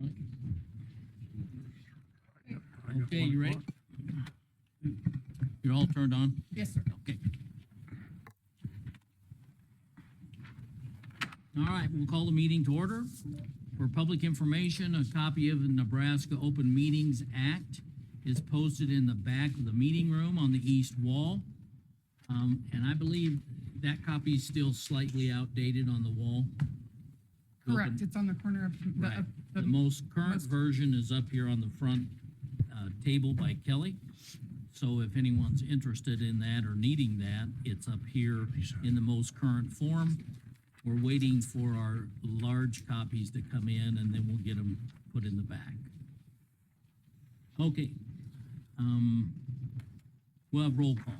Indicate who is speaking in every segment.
Speaker 1: Okay, you ready? You're all turned on?
Speaker 2: Yes, sir.
Speaker 1: Okay. All right, we'll call the meeting to order. For public information, a copy of the Nebraska Open Meetings Act is posted in the back of the meeting room on the east wall. And I believe that copy is still slightly outdated on the wall.
Speaker 2: Correct, it's on the corner of the,
Speaker 1: Right. The most current version is up here on the front table by Kelly. So if anyone's interested in that or needing that, it's up here in the most current form. We're waiting for our large copies to come in, and then we'll get them put in the back. Okay. We'll have roll call.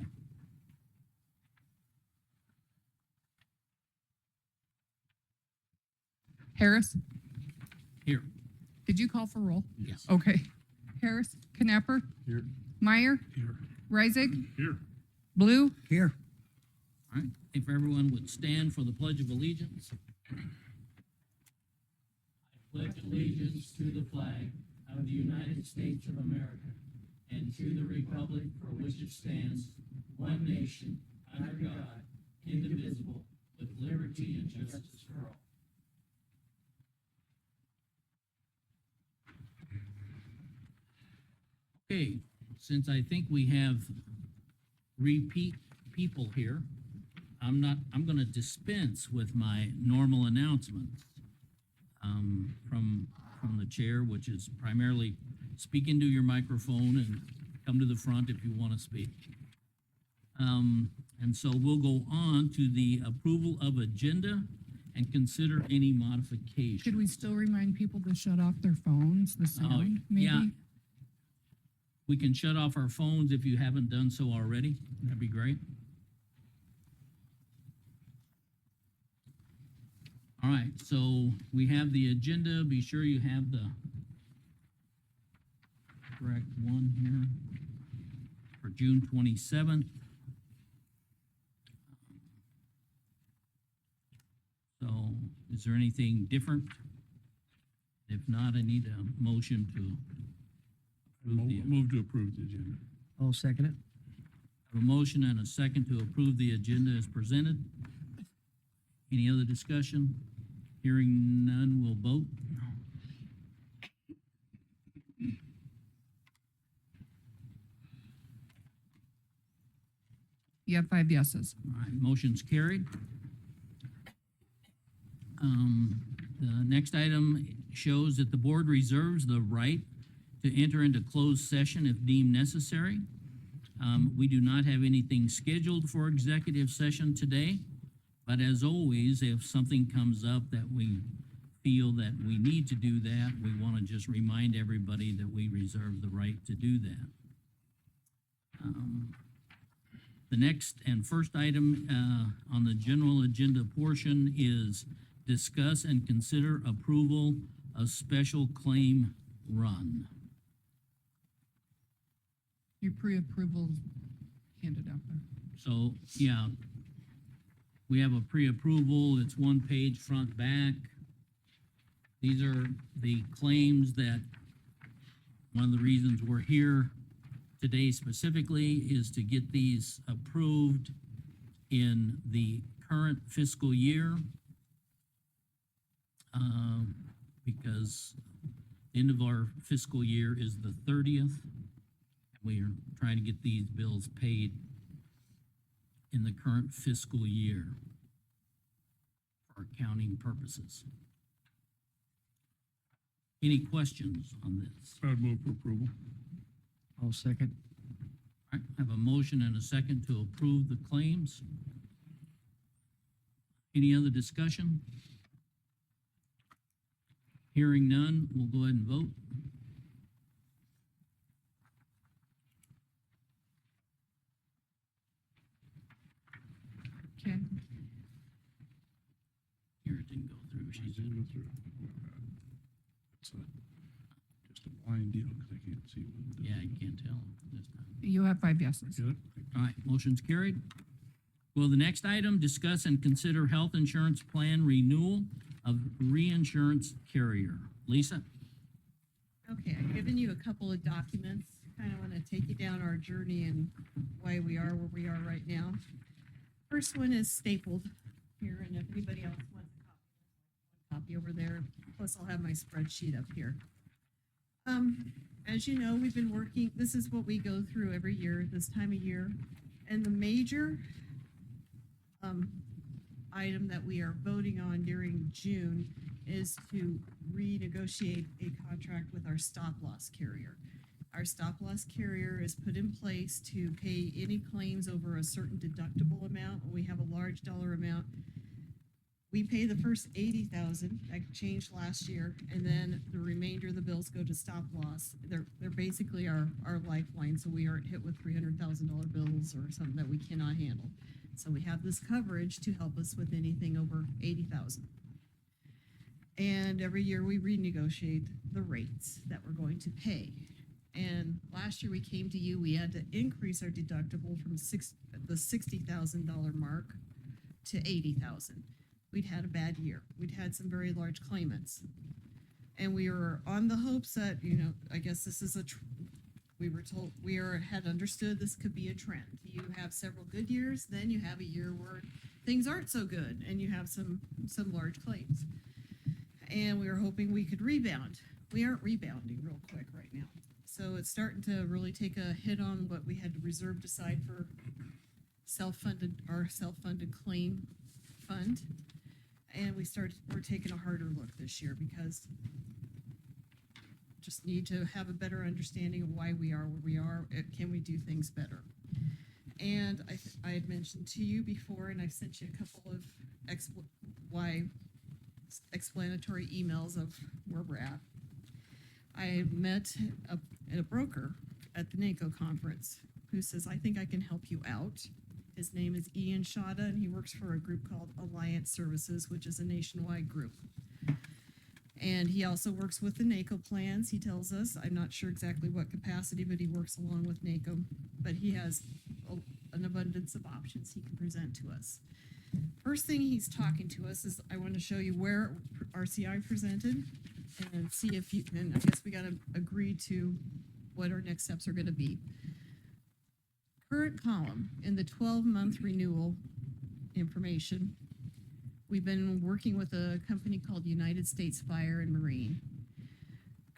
Speaker 2: Harris,
Speaker 1: Here.
Speaker 2: did you call for roll?
Speaker 1: Yes.
Speaker 2: Okay. Harris, Knapper,
Speaker 3: Here.
Speaker 2: Meyer,
Speaker 3: Here.
Speaker 2: Reisig,
Speaker 3: Here.
Speaker 2: Blue,
Speaker 3: Here.
Speaker 1: All right, if everyone would stand for the Pledge of Allegiance. I pledge allegiance to the flag of the United States of America and to the republic for which it stands, one nation, under God, indivisible, with liberty and justice for all. Okay, since I think we have repeat people here, I'm gonna dispense with my normal announcements from the chair, which is primarily speak into your microphone and come to the front if you want to speak. And so we'll go on to the approval of agenda and consider any modification.
Speaker 2: should we still remind people to shut off their phones, the sound, maybe?
Speaker 1: Yeah. We can shut off our phones if you haven't done so already. That'd be great. All right, so we have the agenda. Be sure you have the correct one here for June 27th. So is there anything different? If not, I need a motion to approve the.
Speaker 3: Move to approve the agenda.
Speaker 4: I'll second it.
Speaker 1: A motion and a second to approve the agenda as presented. Any other discussion? Hearing none, we'll vote.
Speaker 2: You have 5 yeses.
Speaker 1: All right, motion's carried. The next item shows that the board reserves the right to enter into closed session if deemed necessary. We do not have anything scheduled for executive session today, but as always, if something comes up that we feel that we need to do that, we want to just remind everybody that we reserve the right to do that. The next and first item on the general agenda portion is discuss and consider approval of special claim run.
Speaker 2: Your pre-approval handed out there.
Speaker 1: So, yeah, we have a pre-approval, it's one page front, back. These are the claims that, one of the reasons we're here today specifically is to get these approved in the current fiscal year. Because the end of our fiscal year is the 30th. We are trying to get these bills paid in the current fiscal year for accounting purposes. Any questions on this?
Speaker 3: I would move for approval.
Speaker 4: I'll second.
Speaker 1: All right, I have a motion and a second to approve the claims. Any other discussion? Hearing none, we'll go ahead and vote.
Speaker 2: Ken,
Speaker 1: Here, it didn't go through.
Speaker 3: She
Speaker 1: She's
Speaker 3: did go through. It's just a blind deal because I can't see. what the-
Speaker 1: Yeah, you can't tell this time.
Speaker 2: you have 5 yeses.
Speaker 3: Get it?
Speaker 1: All right, motion's carried. Well, the next item, discuss and consider health insurance plan renewal of reinsurance carrier. Lisa?
Speaker 5: Okay, I've given you a couple of documents. Kind of want to take you down our journey and why we are where we are right now. First one is stapled here, and if anybody else wants a copy over there. Plus, I'll have my spreadsheet up here. As you know, we've been working. This is what we go through every year, this time of year, and the major item that we are voting on during June is to renegotiate a contract with our stop-loss carrier. Our stop-loss carrier is put in place to pay any claims over a certain deductible amount. When we have a large dollar amount, we pay the first $80,000, that changed last year, and then the remainder of the bills go to stop-loss. They're basically our lifeline, so we aren't hit with $300,000 bills or something that we cannot handle. So we have this coverage to help us with anything over $80,000. And every year we renegotiate the rates that we're going to pay. And last year we came to you, we had to increase our deductible from the $60,000 mark to $80,000. We'd had a bad year. We'd had some very large claimants. And we were on the hopes that, I guess this is we were told, had understood this could be a trend. You have several good years, then you have a year where things aren't so good and you have some large claims. And we were hoping we could rebound. We aren't rebounding real quick right now. So it's starting to really take a hit on what we had reserved aside for our self-funded claim fund. And we're taking a harder look this year because just need to have a better understanding of why we are where we are. Can we do things better? And I had mentioned to you before, and I've sent you a couple of explanatory emails of where we're at. I met a broker at the NACO conference who says, I think I can help you out. His name is Ian Shada, and he works for a group called Alliance Services, which is a nationwide group. And he also works with the NACO plans, he tells us. I'm not sure exactly what capacity, but he works along with NACO. But he has an abundance of options he can present to us. First thing he's talking to us is, I want to show you where RCI presented and see if you, and I guess we got to agree to what our next steps are going to be. Current column in the 12-month renewal information. We've been working with a company called United States Fire and Marine.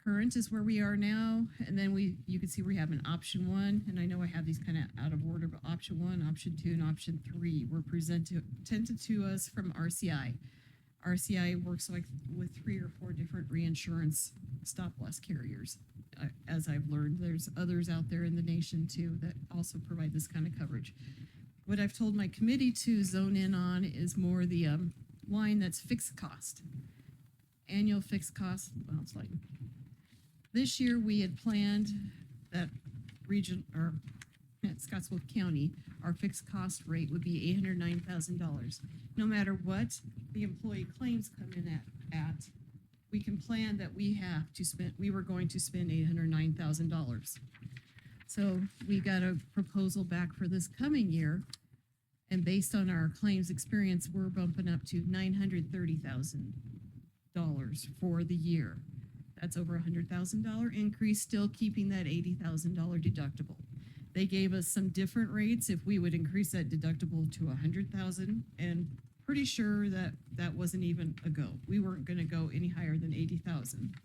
Speaker 5: Current is where we are now, and then you can see we have an option 1, and I know I have these kind of out of order, but option 1, option 2, and option 3 were presented to us from RCI. RCI works with 3 or 4 different reinsurance stop-loss carriers. As I've learned, there's others out there in the nation too that also provide this kind of coverage. What I've told my committee to zone in on is more the line that's fixed cost. Annual fixed cost, well, it's like, this year we had planned that region, or at Scotts Bluff County, our fixed cost rate would be $809,000. No matter what the employee claims come in at, we can plan that we were going to spend $809,000. So we got a proposal back for this coming year, and based on our claims experience, we're bumping up to $930,000 for the year. That's over $100,000 increase, still keeping that $80,000 deductible. They gave us some different rates if we would increase that deductible to $100,000, and pretty sure that wasn't even a go. We weren't going to go any higher than $80,000.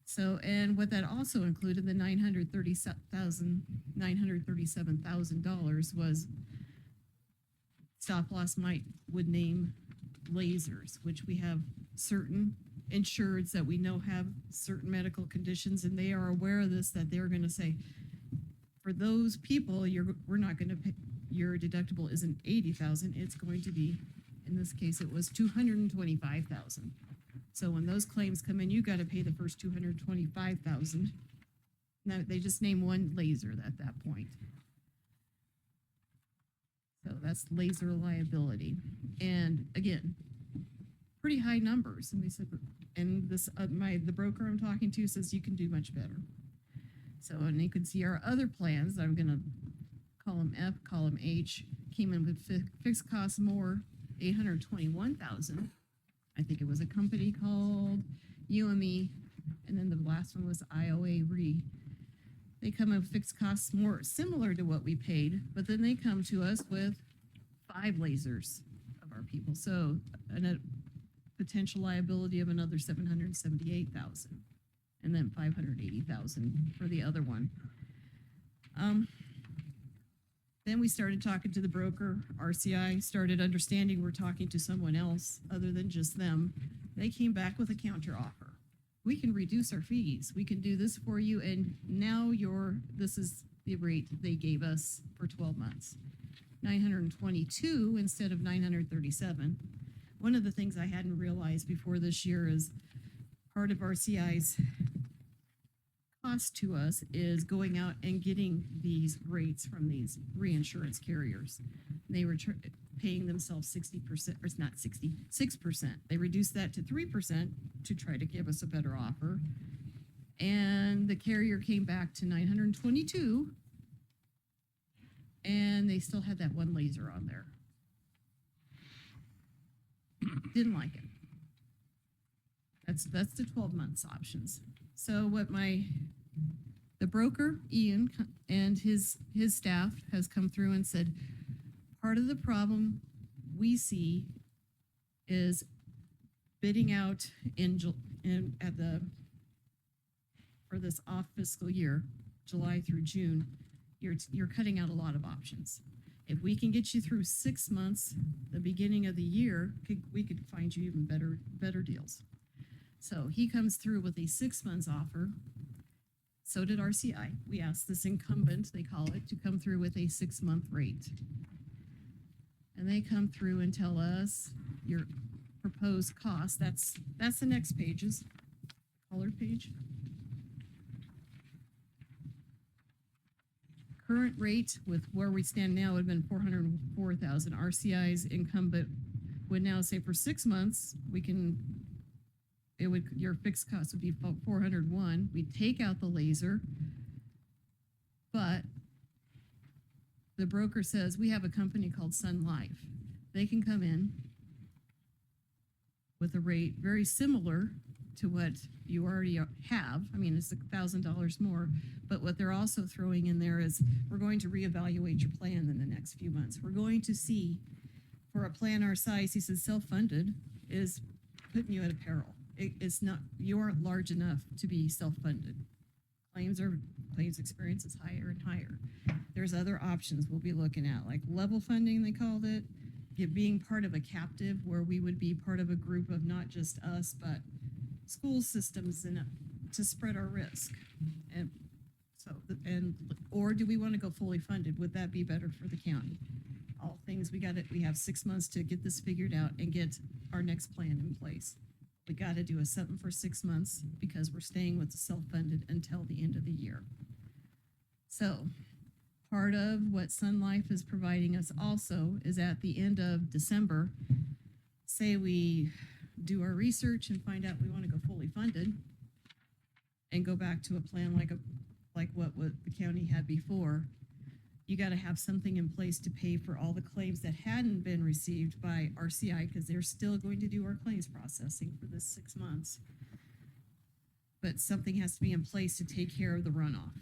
Speaker 5: So, and what that also included, the $937,000 was stop loss would name lasers, which we have certain insureds that we know have certain medical conditions, and they are aware of this, that they're going to say, for those people, we're not going to pay, your deductible isn't $80,000, it's going to be, in this case, it was $225,000. So when those claims come in, you got to pay the first $225,000. Now they just name one laser at that point. So that's laser liability, and again, pretty high numbers. And we said, and this the broker I'm talking to says you can do much better. So, and you can see our other plans. I'm gonna column F, column H came in with fixed costs more, $821,000. I think it was a company called UME and then the last one was IOA Re. They come in fixed costs more similar to what we paid, but then they come to us with 5 lasers of our people. So a potential liability of another 778,000, and then 580,000 for the other one. Then we started talking to the broker. RCI started understanding we're talking to someone else other than just them. They came back with a counter offer. We can reduce our fees. We can do this for you, and now this is the rate they gave us for 12 months. 922 instead of 937. One of the things I hadn't realized before this year is part of RCI's cost to us is going out and getting these rates from these reinsurance carriers. They were paying themselves 60%, or it's not 60, 6%. They reduced that to 3% to try to give us a better offer. And the carrier came back to 922, and they still had that one laser on there. Didn't like it. That's the 12 months options. So what the broker, Ian, and his staff has come through and said, part of the problem we see is bidding out for this off fiscal year, July through June, you're cutting out a lot of options. If we can get you through 6 months, the beginning of the year, we could find you even better deals. So he comes through with a 6 months offer. So did RCI. We asked this incumbent, they call it, to come through with a 6-month rate. And they come through and tell us your proposed cost. That's the next pages, colored page. Current rate with where we stand now would have been 404,000. RCI's incumbent would now say for 6 months, your fixed cost would be 401. We take out the laser, but the broker says we have a company called Sun Life. They can come in with a rate very similar to what you already have. I mean, it's $1,000 more, but what they're also throwing in there is we're going to reevaluate your plan in the next few months. We're going to see, for a plan our size, he says self-funded is putting you at a peril. It's not, you aren't large enough to be self-funded. Claims experience is higher and higher. There's other options we'll be looking at, like level funding, they called it, being part of a captive where we would be part of a group of not just us, but school systems to spread our risk. Or do we want to go fully funded? Would that be better for the county? All things we have 6 months to get this figured out and get our next plan in place. We got to do something for 6 months because we're staying with the self-funded until the end of the year. So part of what Sun Life is providing us also is at the end of December, say we do our research and find out we want to go fully funded and go back to a plan like what the county had before. You got to have something in place to pay for all the claims that hadn't been received by RCI because they're still going to do our claims processing for this 6 months. But something has to be in place to take care of the runoff.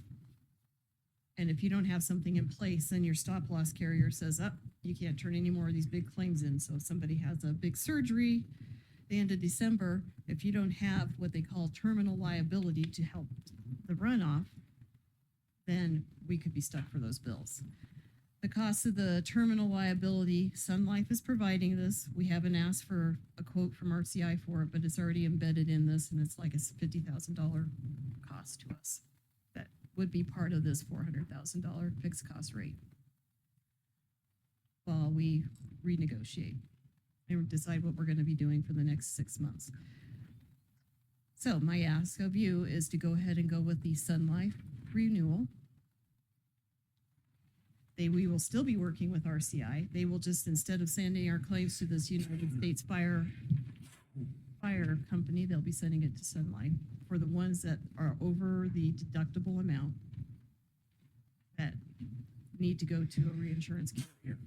Speaker 5: And if you don't have something in place, then your stop loss carrier says, you can't turn any more of these big claims in. So if somebody has a big surgery, the end of December, if you don't have what they call terminal liability to help the runoff, then we could be stuck for those bills. The cost of the terminal liability, Sun Life is providing this. We haven't asked for a quote from RCI for it, but it's already embedded in this, and it's like a $50,000 cost to us. That would be part of this $400,000 fixed cost rate while we renegotiate and decide what we're going to be doing for the next 6 months. So my ask of you is to go ahead and go with the Sun Life renewal. We will still be working with RCI. They will just, instead of sending our claims to this United States Fire Company, they'll be sending it to Sun Life for the ones that are over the deductible amount that need to go to a reinsurance carrier.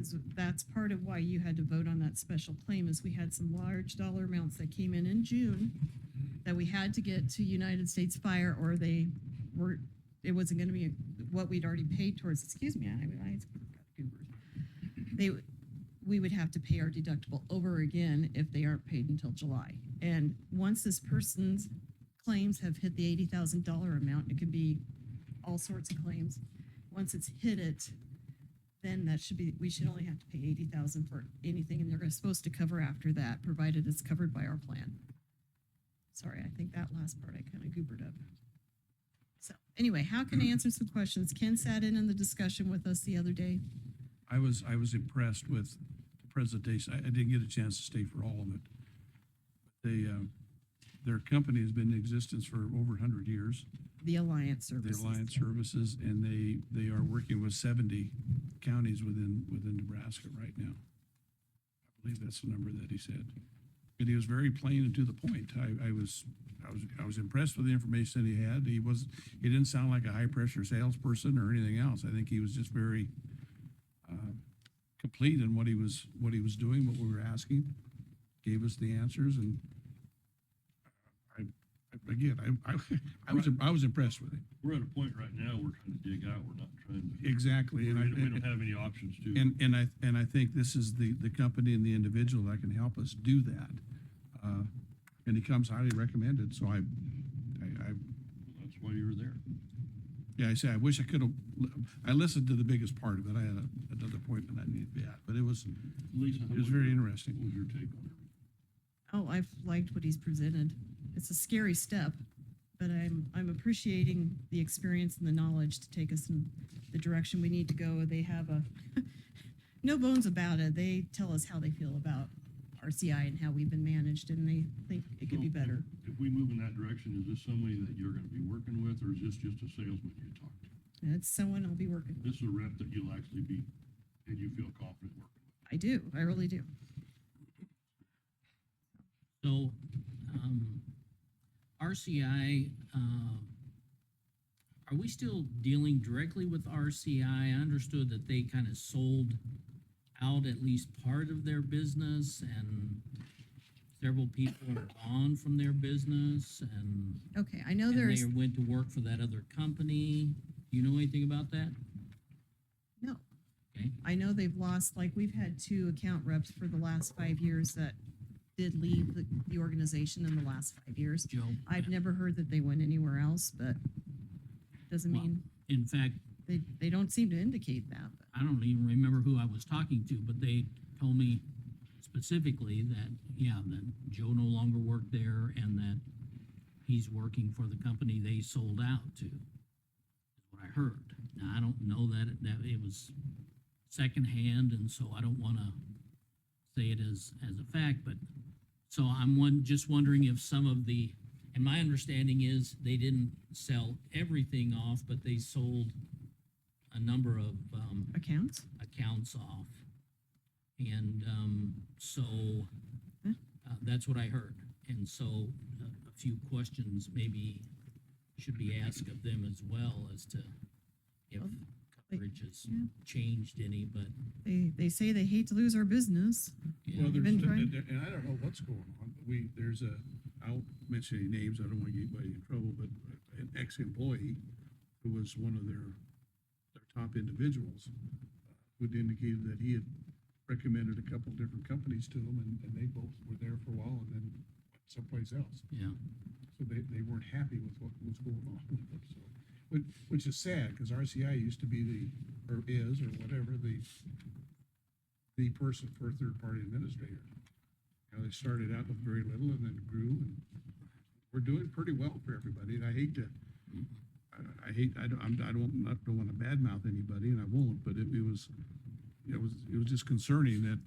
Speaker 5: So that's part of why you had to vote on that special claim, is we had some large dollar amounts that came in June that we had to get to United States Fire, or it wasn't gonna be what we'd already paid towards, excuse me, we would have to pay our deductible over again if they aren't paid until July. And once this person's claims have hit the $80,000 amount, it could be all sorts of claims. Once it's hit it, then we should only have to pay $80,000 for anything, and they're supposed to cover after that, provided it's covered by our plan. Sorry, I think that last part I kind of goobered up. So anyway, how can I answer some questions? Ken sat in the discussion with us the other day.
Speaker 3: I was impressed with the presentation. I didn't get a chance to stay for all of it. Their company has been in existence for over 100 years,
Speaker 5: The Alliance
Speaker 3: the
Speaker 5: Services.
Speaker 3: Alliance Services, and they are working with 70 counties within Nebraska right now. I believe that's the number that he said. And he was very plain and to the point. I was impressed with the information that he had. He didn't sound like a high pressure salesperson or anything else. I think he was just very complete in what he was doing, what we were asking, gave us the answers, and I was impressed with him.
Speaker 6: We're at a point right now, we're trying to dig out, we're not trying to.
Speaker 3: Exactly,
Speaker 6: We don't have any options to.
Speaker 3: and I think this is the company and the individual that can help us do that. And he comes highly recommended, so
Speaker 6: That's why you're there.
Speaker 3: yeah, I say, I wish I could have, I listened to the biggest part of it. I had another appointment I needed to be at, but it was
Speaker 6: Lisa,
Speaker 3: very interesting.
Speaker 6: What was your take on it?
Speaker 5: Oh, I've liked what he's presented. It's a scary step, but I'm appreciating the experience and the knowledge to take us in the direction we need to go. They have no bones about it. They tell us how they feel about RCI and how we've been managed, and they think it could be
Speaker 6: So,
Speaker 5: better.
Speaker 6: If we move in that direction, is this somebody that you're gonna be working with, or is this just a salesman you talk to?
Speaker 5: And it's someone I'll be working with.
Speaker 6: This is a rep that you'll actually be, and you feel confident working with?
Speaker 5: I do. I really do.
Speaker 1: So, RCI, are we still dealing directly with RCI? I understood that they kind of sold out at least part of their business, and several people are gone from their business, and
Speaker 5: Okay, I know
Speaker 1: and
Speaker 5: there's
Speaker 1: they went to work for that other company. Do you know anything about that?
Speaker 5: no.
Speaker 1: Okay.
Speaker 5: I know they've lost, like, we've had 2 account reps for the last 5 years that did leave the organization in the last 5 years.
Speaker 1: Joe?
Speaker 5: I've never heard that they went anywhere else, but doesn't
Speaker 1: Well,
Speaker 5: mean
Speaker 1: In fact,
Speaker 5: they don't seem to indicate that. But
Speaker 1: I don't even remember who I was talking to, but they told me specifically that, yeah, that Joe no longer worked there and that he's working for the company they sold out to, is what I heard. Now, I don't know that it was secondhand, and so I don't wanna say it as a fact, but, so I'm just wondering if some of the, and my understanding is they didn't sell everything off, but they sold a number of,
Speaker 5: accounts?
Speaker 1: accounts off. And so
Speaker 5: Hmm.
Speaker 1: that's what I heard. And so a few questions maybe should be asked of them as well as to if
Speaker 5: Well,
Speaker 1: coverage has
Speaker 5: yeah.
Speaker 1: changed any, but
Speaker 5: They say they hate to lose our business.
Speaker 1: yeah.
Speaker 3: Well,
Speaker 5: They've
Speaker 3: there's,
Speaker 5: been trying-
Speaker 3: and I don't know what's going on, but I won't mention any names, I don't want to get anybody in trouble, but an ex-employee who was one of their top individuals would indicated that he had recommended a couple different companies to them, and they both were there for a while and then went someplace else.
Speaker 1: Yeah,
Speaker 3: So they weren't happy with what was going on with them, so, which is sad, because RCI used to be or whatever, the person for a third-party administrator. You know, they started out with very little and then grew, and we're doing pretty well for everybody, and I don't want to badmouth anybody, and I won't, but it was just concerning that,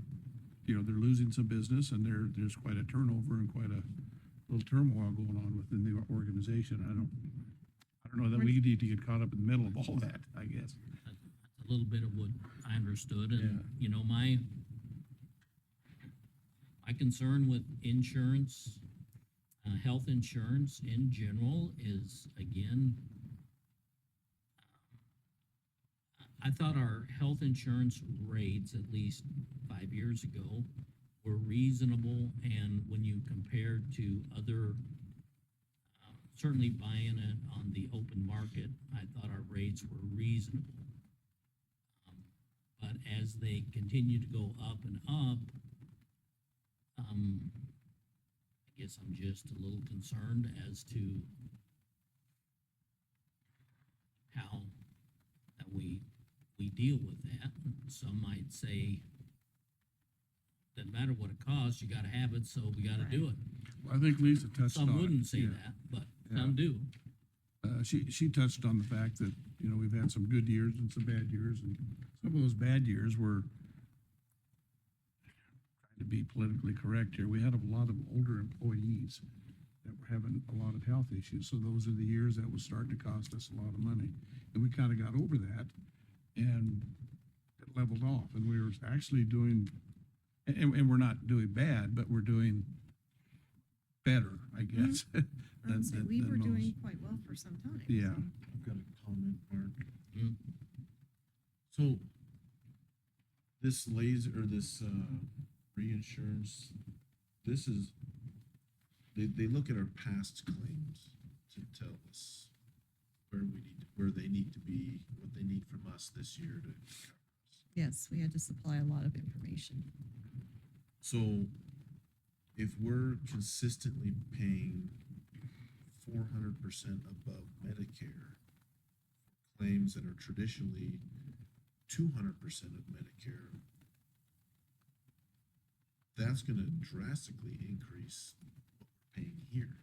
Speaker 3: you know, they're losing some business, and there's quite a turnover and quite a little turmoil going on within the organization. I don't know that we need to get caught up in the middle of all that, I guess.
Speaker 1: that's a little bit of what I understood. And,
Speaker 3: Yeah.
Speaker 1: you know, my concern with insurance, health insurance in general is, again, I thought our health insurance rates, at least 5 years ago, were reasonable, and when you compared to other certainly buying it on the open market, I thought our rates were reasonable. But as they continue to go up and up, I guess I'm just a little concerned as to how that we deal with that. Some might say, doesn't matter what it costs, you gotta have it, so we gotta do it.
Speaker 3: Well, I think Lisa touched on it.
Speaker 1: Some wouldn't say
Speaker 3: Yeah.
Speaker 1: that, but
Speaker 3: Yeah.
Speaker 1: some do.
Speaker 3: She touched on the fact that, you know, we've had some good years and some bad years, and some of those bad years were, trying to be politically correct here, we had a lot of older employees that were having a lot of health issues, so those are the years that was starting to cost us a lot of money. And we kind of got over that, and it leveled off, and we were actually doing, and we're not doing bad, but we're doing better, I guess.
Speaker 5: I would say we
Speaker 3: than
Speaker 5: were doing
Speaker 3: most.
Speaker 5: quite well for some time.
Speaker 3: Yeah.
Speaker 5: so.
Speaker 7: I've got a comment, Mark.
Speaker 1: Mm.
Speaker 7: So this laser or this reinsurance, this is, they look at our past claims to tell us where they need to be, what they need from us this year to cover us.
Speaker 5: Yes, we had to supply a lot of information.
Speaker 7: So if we're consistently paying 400% above Medicare, claims that are traditionally 200% of Medicare, that's gonna drastically increase what we're paying here.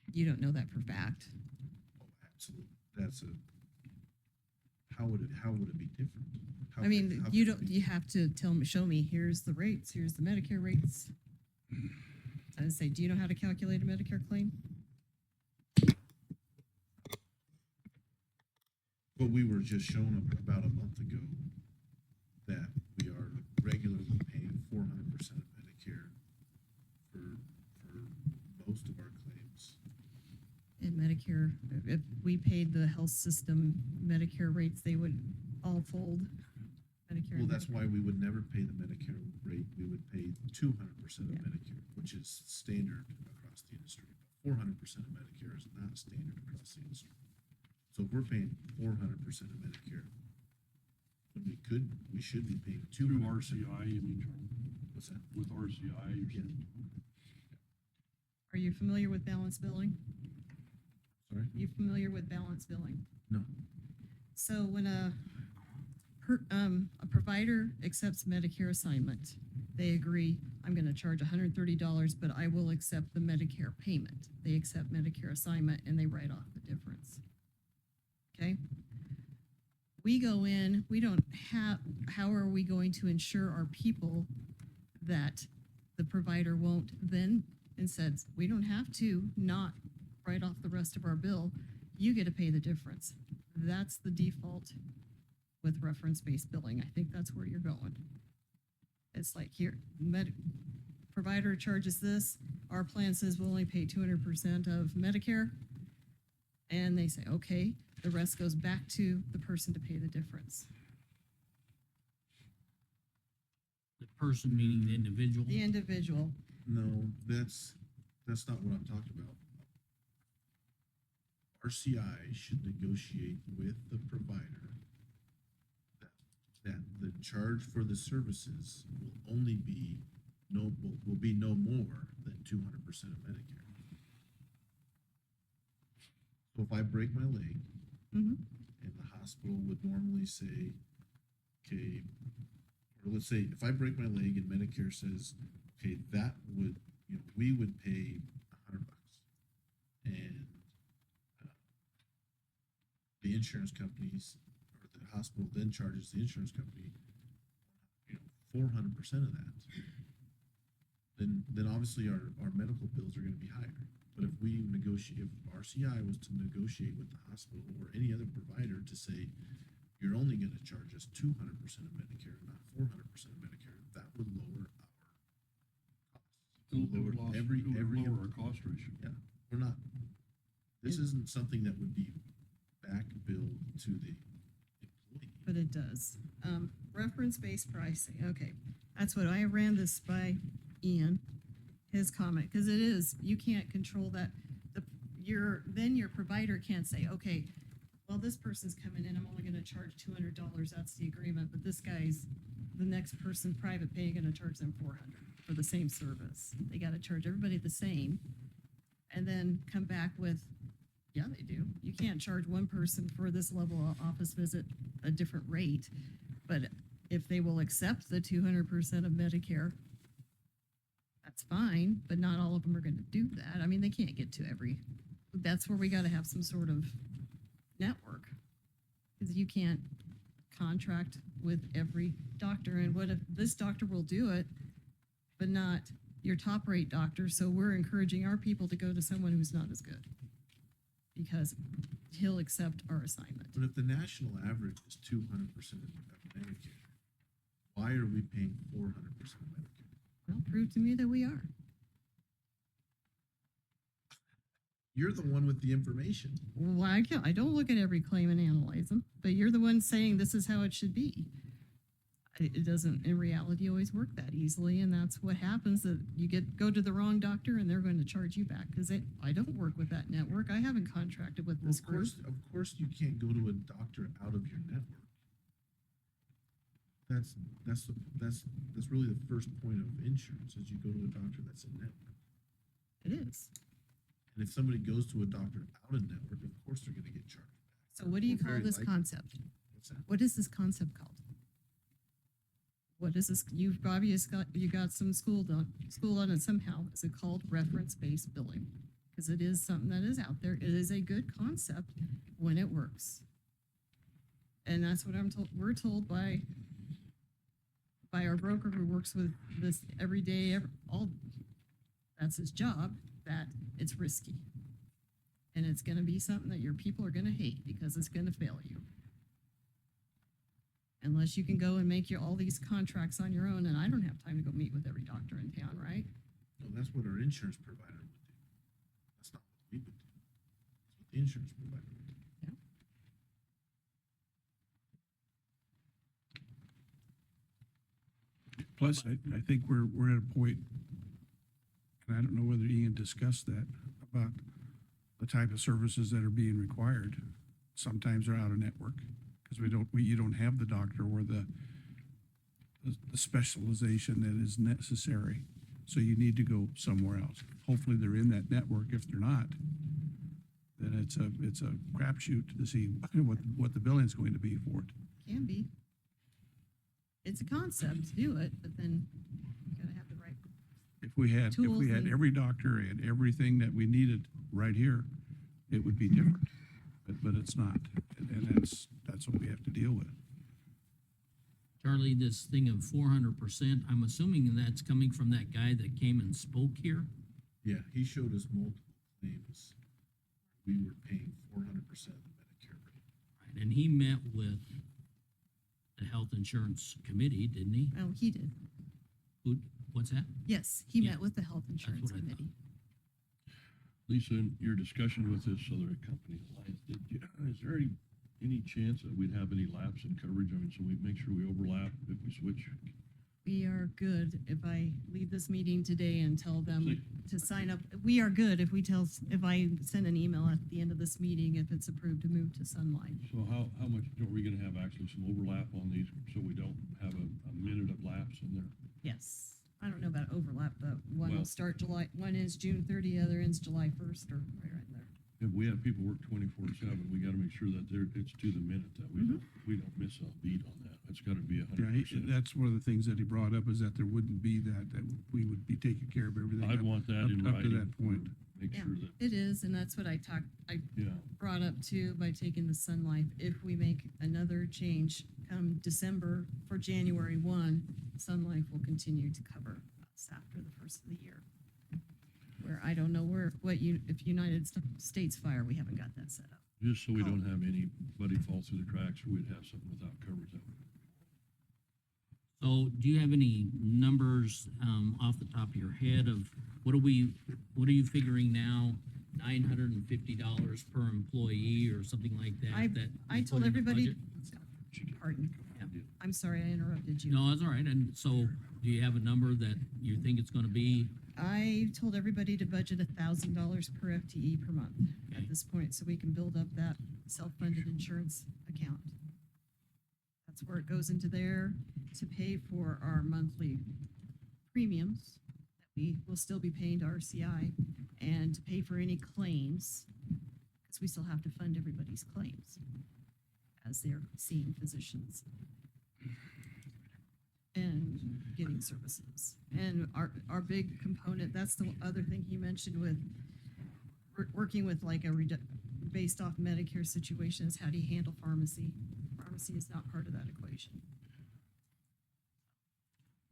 Speaker 5: You don't know that for fact.
Speaker 7: Oh, absolutely. That's how would it be different? How
Speaker 5: I
Speaker 7: could-
Speaker 5: mean,
Speaker 7: how
Speaker 5: you
Speaker 7: could it
Speaker 5: don't,
Speaker 7: be-
Speaker 5: you have to show me, here's the rates, here's the Medicare rates. I would say, do you know how to calculate a Medicare claim?
Speaker 7: But we were just shown about a month ago that we are regularly paying 400% of Medicare for most of our claims.
Speaker 5: In Medicare, if we paid the health system Medicare rates, they would all fold. Medicare.
Speaker 7: Well,
Speaker 5: and
Speaker 7: that's
Speaker 5: Medicaid.
Speaker 7: why we would never pay the Medicare rate. We would pay 200% of
Speaker 5: Yeah.
Speaker 7: Medicare, which is standard across the industry. 400% of Medicare is not standard across the industry. So if we're paying 400% of Medicare, when we should be paying
Speaker 6: Through
Speaker 7: 200%.
Speaker 6: RCI, you mean, Charlie?
Speaker 7: What's that?
Speaker 6: With RCI, you're
Speaker 7: Yeah.
Speaker 6: saying?
Speaker 5: Are you familiar with balance billing?
Speaker 7: Sorry?
Speaker 5: You familiar with balance billing?
Speaker 7: No.
Speaker 5: So when a provider accepts Medicare assignment, they agree, I'm gonna charge $130, but I will accept the Medicare payment. They accept Medicare assignment and they write off the difference. Okay? We go in, we don't have, how are we going to ensure our people that the provider won't then, and says, we don't have to not write off the rest of our bill, you get to pay the difference. That's the default with reference-based billing. I think that's where you're going. It's like here, provider charges this, our plan says we'll only pay 200% of Medicare. And they say, okay, the rest goes back to the person to pay the difference.
Speaker 1: The person meaning the individual.
Speaker 5: The individual,
Speaker 7: No, that's not what I'm talking about. RCI should negotiate with the provider that the charge for the services will only be will be no more than 200% of Medicare. So if I break my leg,
Speaker 5: mhm,
Speaker 7: and the hospital would normally say, okay, or let's say if I break my leg and Medicare says, okay, that would, we would pay $100, and the insurance companies or the hospital then charges the insurance company, 400% of that. Then obviously our medical bills are going to be higher. But if we negotiate, if RCI was to negotiate with the hospital or any other provider to say, you're only going to charge us 200% of Medicare, not 400% of Medicare, that would lower our costs. It would lower every,
Speaker 6: Lower our cost ratio.
Speaker 7: yeah, we're not, this isn't something that would be back billed to the employee.
Speaker 5: but it does. Reference-based pricing, okay. That's what I ran this by Ian. his comment, because it is, you can't control that. Then your provider can't say, okay, well, this person's coming in, I'm only gonna charge $200, that's the agreement, but the next person, private pay, gonna charge them $400 for the same service. They gotta charge everybody the same, and then come back with, yeah, they do. You can't charge one person for this level of office visit a different rate, but if they will accept the 200% of Medicare, that's fine, but not all of them are gonna do that. I mean, they can't get to that's where we gotta have some sort of network. Because you can't contract with every doctor, and what if this doctor will do it, but not your top rate doctor, so we're encouraging our people to go to someone who's not as good. Because he'll accept our assignment.
Speaker 7: But if the national average is 200% of Medicare, why are we paying 400% of Medicare?
Speaker 5: Well, prove to me that we are.
Speaker 7: You're the one with the information.
Speaker 5: Well, I don't look at every claim and analyze them, but you're the one saying this is how it should be. It doesn't, in reality, always work that easily, and that's what happens, that you go to the wrong doctor and they're going to charge you back, because I don't work with that network. I haven't contracted with
Speaker 7: Well,
Speaker 5: this group.
Speaker 7: of course you can't go to a doctor out of your network. That's really the first point of insurance, is you go to a doctor that's in network.
Speaker 5: It is.
Speaker 7: And if somebody goes to a doctor out of network, of course they're gonna get charged back.
Speaker 5: So what do you
Speaker 7: Or
Speaker 5: call
Speaker 7: very
Speaker 5: this
Speaker 7: likely.
Speaker 5: concept?
Speaker 7: What's that?
Speaker 5: What is this concept called? What is this? You've obviously got some school on it somehow. Is it called reference-based billing? Because it is something that is out there. It is a good concept when it works. And that's what we're told by our broker who works with this every day, that's his job, that it's risky. And it's gonna be something that your people are gonna hate, because it's gonna fail you. Unless you can go and make all these contracts on your own, and I don't have time to go meet with every doctor in town, right?
Speaker 7: No, that's what our insurance provider would do. That's not what we would do. That's what the insurance provider would do.
Speaker 3: Plus, I think we're at a point, and I don't know whether Ian discussed that, about the type of services that are being required. Sometimes they're out of network, because you don't have the doctor or the specialization that is necessary. So you need to go somewhere else. Hopefully they're in that network. If they're not, then it's a crapshoot to see what the billing's going to be for it.
Speaker 5: Can be. It's a concept to do it, but then you gotta have the right.
Speaker 3: If we had
Speaker 5: Tools and-
Speaker 3: every doctor and everything that we needed right here, it would be different. But it's not, and that's what we have to deal with.
Speaker 1: Charlie, this thing of 400%, I'm assuming that's coming from that guy that came and spoke here?
Speaker 7: Yeah, he showed us multiple claims. We were paying 400% of the Medicare rate.
Speaker 1: Right, and he met with the Health Insurance Committee, didn't he?
Speaker 5: Oh, he did.
Speaker 1: What's that?
Speaker 5: Yes, he
Speaker 1: Yeah,
Speaker 5: met with the health insurance
Speaker 1: what I thought.
Speaker 5: committee.
Speaker 6: Lisa, in your discussion with this other company, Alliance, is there any chance that we'd have any lapse in coverage? I mean, so we make sure we overlap if we switch?
Speaker 5: We are good if I leave this meeting today and tell them to sign up. We are good if I send an email at the end of this meeting, if it's approved to move to Sun Life.
Speaker 6: So how much, are we gonna have actually some overlap on these, so we don't have a minute of lapse in there?
Speaker 5: Yes. I don't know about overlap, but one will
Speaker 6: Well-
Speaker 5: start one is June 30, the other ends July 1st, or right in there.
Speaker 6: If we have people work 24/7, we gotta make sure that it's to the minute, that we don't miss a beat on that. It's gotta be
Speaker 3: Yeah,
Speaker 6: 100%.
Speaker 3: that's one of the things that he brought up, is that there wouldn't be that we would be taking care of everything.
Speaker 6: I'd want that in
Speaker 3: up to
Speaker 6: writing.
Speaker 3: that point.
Speaker 6: Make
Speaker 5: Yeah,
Speaker 6: sure that,
Speaker 5: it is, and that's what I
Speaker 6: yeah,
Speaker 5: brought up too, by taking the Sun Life. If we make another change come December for January 1, Sun Life will continue to cover us after the first of the year. Where I don't know if United States Fire, we haven't got that set up.
Speaker 6: just so we don't have anybody fall through the cracks, or we'd have something without coverage. That would-
Speaker 1: So do you have any numbers off the top of your head of what are you figuring now? $950 per employee or something like that?
Speaker 5: I
Speaker 1: you
Speaker 5: told
Speaker 1: put in the
Speaker 5: everybody,
Speaker 1: budget?
Speaker 5: pardon,
Speaker 1: Yeah.
Speaker 5: I'm sorry I interrupted you.
Speaker 1: No, that's all right. And so do you have a number that you think it's gonna be?
Speaker 5: I told everybody to budget $1,000 per FTE per month
Speaker 1: Okay.
Speaker 5: at this point, so we can build up that self-funded insurance account. That's where it goes into there to pay for our monthly premiums that we will still be paying to RCI and to pay for any claims, because we still have to fund everybody's claims as they're seeing physicians and getting services. And our big component, that's the other thing he mentioned with working with like a based off Medicare situations, how do you handle pharmacy? Pharmacy is not part of that equation.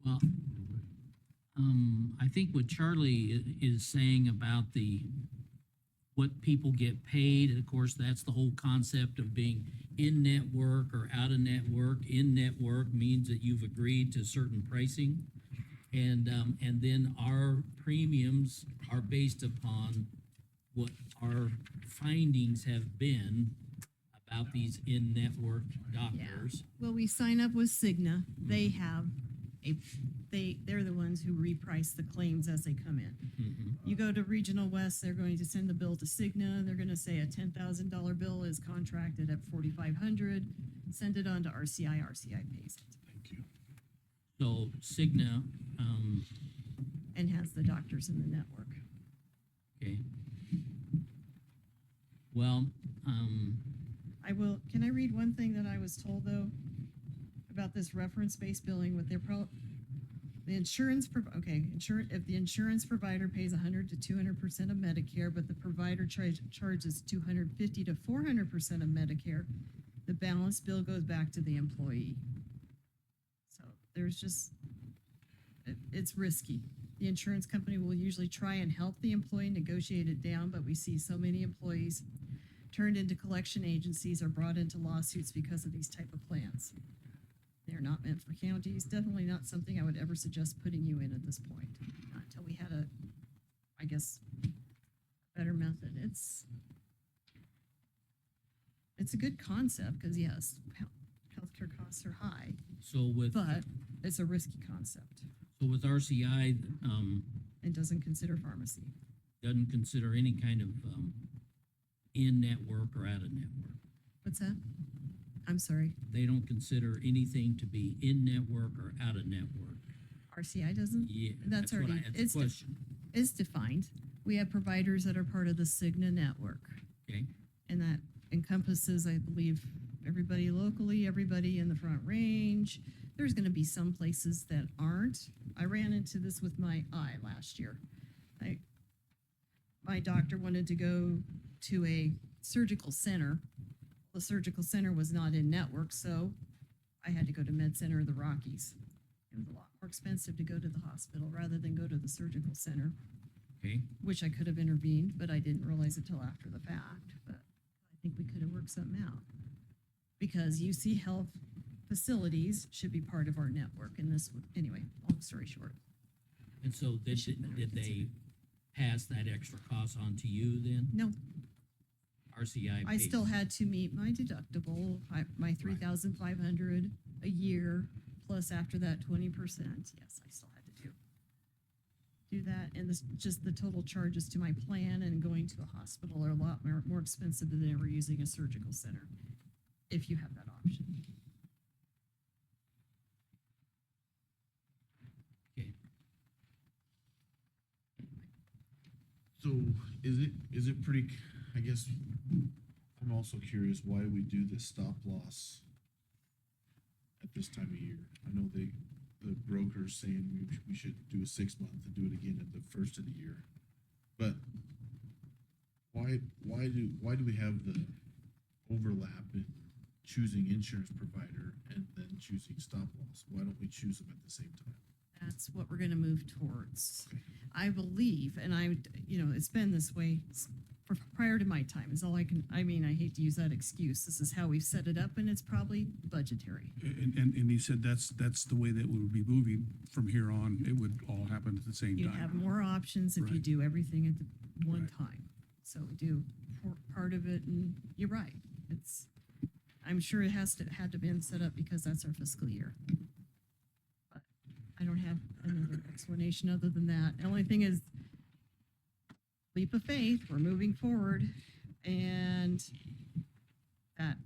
Speaker 1: Well, I think what Charlie is saying about what people get paid, and of course, that's the whole concept of being in network or out of network. In network means that you've agreed to certain pricing. And then our premiums are based upon what our findings have been about these in-network doctors.
Speaker 5: Well, we sign up with Cigna. They have they're the ones who reprice the claims as they come in.
Speaker 1: Mhm.
Speaker 5: You go to Regional West, they're going to send the bill to Cigna. They're going to say a $10,000 bill is contracted at $4,500. Send it on to RCI. RCI pays it
Speaker 7: Thank you.
Speaker 1: So Cigna,
Speaker 5: and has the doctors in the network.
Speaker 1: okay. Well,
Speaker 5: Can I read one thing that I was told though about this reference-based billing with their the insurance, if the insurance provider pays 100 to 200% of Medicare, but the provider charges 250 to 400% of Medicare, the balance bill goes back to the employee. So there's just, it's risky. The insurance company will usually try and help the employee negotiate it down, but we see so many employees turned into collection agencies or brought into lawsuits because of these type of plans. They're not meant for counties. Definitely not something I would ever suggest putting you in at this point. Not until we had a better method. It's a good concept because yes, healthcare costs are high,
Speaker 1: so with
Speaker 5: but it's a risky concept
Speaker 1: RCI,
Speaker 5: and doesn't consider pharmacy.
Speaker 1: doesn't consider any kind of in-network or out-of-network.
Speaker 5: What's that? I'm sorry.
Speaker 1: They don't consider anything to be in-network or out-of-network.
Speaker 5: RCI doesn't?
Speaker 1: Yeah,
Speaker 5: That's
Speaker 1: what
Speaker 5: already-
Speaker 1: that's the
Speaker 5: it's
Speaker 1: question.
Speaker 5: It's defined. We have providers that are part of the Cigna network.
Speaker 1: Okay,
Speaker 5: And that encompasses, I believe, everybody locally, everybody in the Front Range. There's gonna be some places that aren't. I ran into this with my eye last year. My doctor wanted to go to a surgical center. The surgical center was not in network, so I had to go to Med Center of the Rockies. It was a lot more expensive to go to the hospital rather than go to the surgical center,
Speaker 1: okay.
Speaker 5: which I could have intervened, but I didn't realize it till after the fact. But I think we could have worked something out. Because UC Health facilities should be part of our network, and this, anyway, long story short.
Speaker 1: And so did they pass that extra cost on to you then?
Speaker 5: No,
Speaker 1: RCI
Speaker 5: I
Speaker 1: paid?
Speaker 5: still had to meet my deductible, my 3,500 a year, plus after that 20%. Yes, I still had to do that, and this, just the total charges to my plan and going to a hospital are a lot more expensive than ever using a surgical center, if you have that option.
Speaker 1: Okay.
Speaker 7: So is it pretty, I guess, I'm also curious why we do this stop loss at this time of year. I know the broker's saying we should do a 6 month and do it again at the first of the year. But why do we have the overlap in choosing insurance provider and then choosing stop loss? Why don't we choose them at the same time?
Speaker 5: That's what we're gonna move towards.
Speaker 7: Okay.
Speaker 5: I believe, and it's been this way prior to my time, is all I hate to use that excuse. This is how we've set it up, and it's probably budgetary.
Speaker 3: And he said that's the way that we would be moving from here on. It would all happen at the same
Speaker 5: You
Speaker 3: time.
Speaker 5: have more options if you
Speaker 3: Right.
Speaker 5: do everything at the one
Speaker 3: Right.
Speaker 5: time. So we do part of it, and you're right. I'm sure it had to been set up because that's our fiscal year. But I don't have another explanation other than that. The only thing is, leap of faith, we're moving forward, and that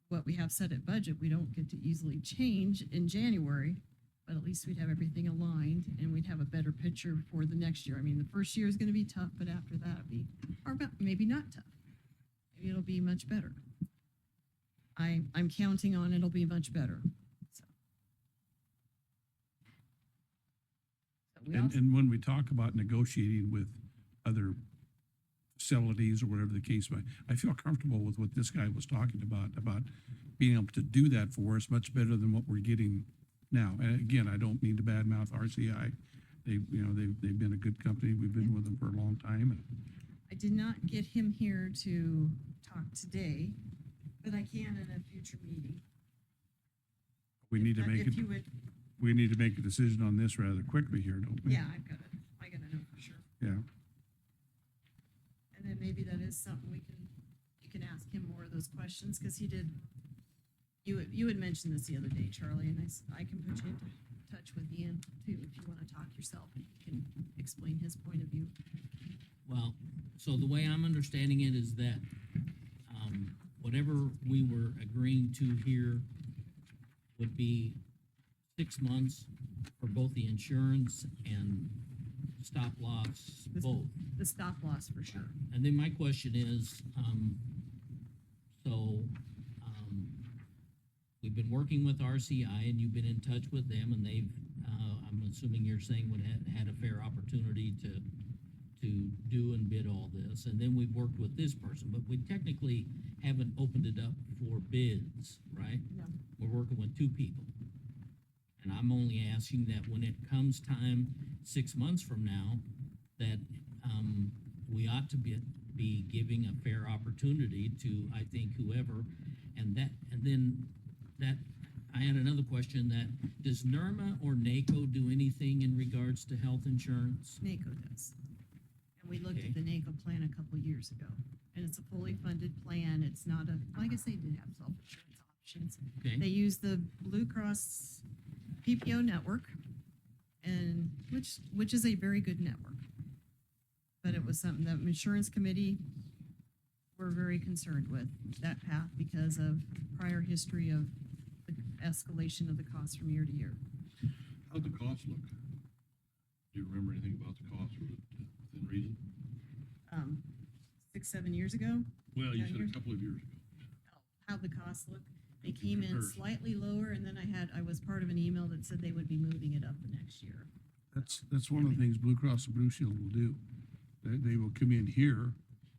Speaker 5: what we have set at budget, we don't get to easily change in January, but at least we'd have everything aligned and we'd have a better picture for the next year. I mean, the first year is gonna be tough, but after that, it'll be, or maybe not tough. Maybe it'll be much better. I'm counting on it'll be much better, so. So we also-
Speaker 3: And when we talk about negotiating with other facilities or whatever the case may, I feel comfortable with what this guy was talking about being able to do that for us much better than what we're getting now. And again, I don't mean to badmouth RCI. They've been a good company. We've been with them for a long time. And
Speaker 5: I did not get him here to talk today, but I can in a future meeting.
Speaker 3: we need to make
Speaker 5: If you would,
Speaker 3: we need to make a decision on this rather quickly here, don't we?
Speaker 5: yeah, I gotta know for sure.
Speaker 3: Yeah.
Speaker 5: And then maybe that is something you can ask him more of those questions, because you had mentioned this the other day, Charlie, and I can put you in touch with Ian too, if you wanna talk yourself, and he can explain his point of view.
Speaker 1: Well, so the way I'm understanding it is that, whatever we were agreeing to here would be 6 months for both the insurance and stop loss,
Speaker 5: This-
Speaker 1: both.
Speaker 5: The stop loss for sure.
Speaker 1: And then my question is, we've been working with RCI and you've been in touch with them and they've, I'm assuming you're saying would have had a fair opportunity to do and bid all this. And then we've worked with this person, but we technically haven't opened it up for bids, right?
Speaker 5: No.
Speaker 1: We're working with 2 people. And I'm only asking that when it comes time 6 months from now, that, we ought to be giving a fair opportunity to, I think, whoever, and then I had another question that, does NERMA or NACO do anything in regards to health insurance?
Speaker 5: NACO does. And we looked
Speaker 1: Okay.
Speaker 5: at the NACO plan a couple of years ago, and it's a fully funded plan. It's not a, I guess they did have self-insurance options. They
Speaker 1: Okay,
Speaker 5: use the Blue Cross PPO network, and which is a very good network. But it was something that insurance committee were very concerned with, that path, because of prior history of the escalation of the costs from year to year.
Speaker 6: How'd the cost look? Do you remember anything about the cost? Was it within reason?
Speaker 5: 6, 7 years ago,
Speaker 6: Well, you
Speaker 5: Yeah,
Speaker 6: said
Speaker 5: you're-
Speaker 6: a couple of years ago.
Speaker 5: how'd the costs look? They
Speaker 6: In
Speaker 5: came in
Speaker 6: comparison.
Speaker 5: slightly lower, and then I was part of an email that said they would be moving it up the next year.
Speaker 3: That's one of the things Blue Cross and Blue Shield will do. They will come in here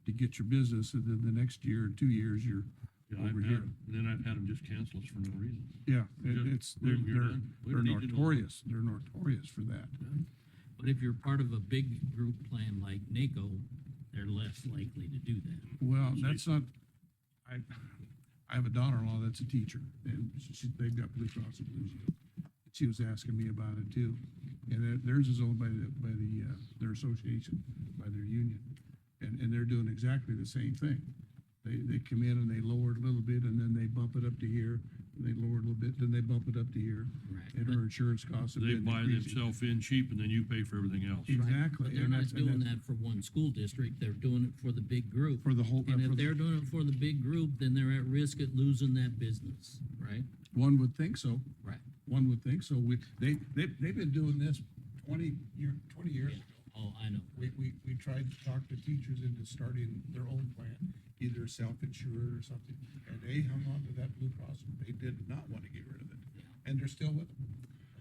Speaker 3: to get your business, and then the next year, 2 years, you're
Speaker 6: Yeah, I've
Speaker 3: over
Speaker 6: had
Speaker 3: here.
Speaker 6: 'em, and then I've had them just cancel us for no reason.
Speaker 3: Yeah,
Speaker 6: Just,
Speaker 3: they're
Speaker 6: boom, you're done. We
Speaker 3: they're
Speaker 6: don't need to know.
Speaker 3: notorious. They're notorious for that.
Speaker 1: but if you're part of a big group plan like NACO, they're less likely to do that.
Speaker 3: Well, that's not, I have a daughter-in-law that's a teacher, and they've got Blue Cross and Blue Shield. She was asking me about it too, and theirs is owned by their association, by their union, and they're doing exactly the same thing. They come in and they lower it a little bit, and then they bump it up to here, and they lower it a little bit, then they bump it up to here,
Speaker 1: Right.
Speaker 3: and our insurance costs have
Speaker 6: They
Speaker 3: been
Speaker 6: buy
Speaker 3: increasing.
Speaker 6: themselves in cheap and then you pay for everything else.
Speaker 3: Exactly.
Speaker 1: But they're
Speaker 3: and
Speaker 1: not
Speaker 3: that's- and
Speaker 1: doing
Speaker 3: that's
Speaker 1: that for one school district, they're doing it for the big group.
Speaker 3: For the whole,
Speaker 1: And
Speaker 3: for
Speaker 1: if
Speaker 3: the-
Speaker 1: they're doing it for the big group, then they're at risk at losing that business, right?
Speaker 3: one would think so.
Speaker 1: Right.
Speaker 3: One would think so. They've been doing this 20 years ago.
Speaker 1: Oh, I know.
Speaker 3: We tried to talk the teachers into starting their own plan, either self-insured or something, and they hung on to that Blue Cross. They did not want to get rid of it, and they're still with them.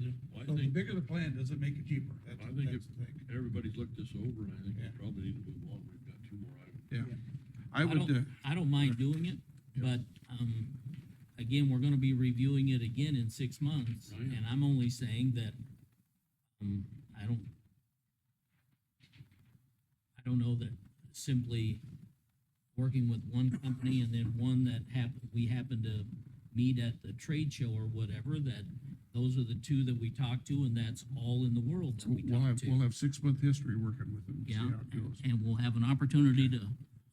Speaker 6: Well, I
Speaker 3: So the
Speaker 6: think,
Speaker 3: bigger the plan, doesn't make it cheaper. That's,
Speaker 6: I think
Speaker 3: that's the thing.
Speaker 6: everybody's looked this over and I think we
Speaker 3: Yeah.
Speaker 6: probably need to move on. We've got 2 more items.
Speaker 3: Yeah. I would,
Speaker 1: I don't mind doing it, but, again, we're gonna be reviewing it again in 6 months.
Speaker 6: Right.
Speaker 1: And I'm only saying that, I don't know that simply working with one company and then one that we happen to meet at the trade show or whatever, that those are the 2 that we talk to, and that's all in the world that we
Speaker 3: we'll
Speaker 1: talk
Speaker 3: have,
Speaker 1: to.
Speaker 3: we'll have 6-month history working with them, see
Speaker 1: Yeah,
Speaker 3: how it goes.
Speaker 1: and we'll have an opportunity to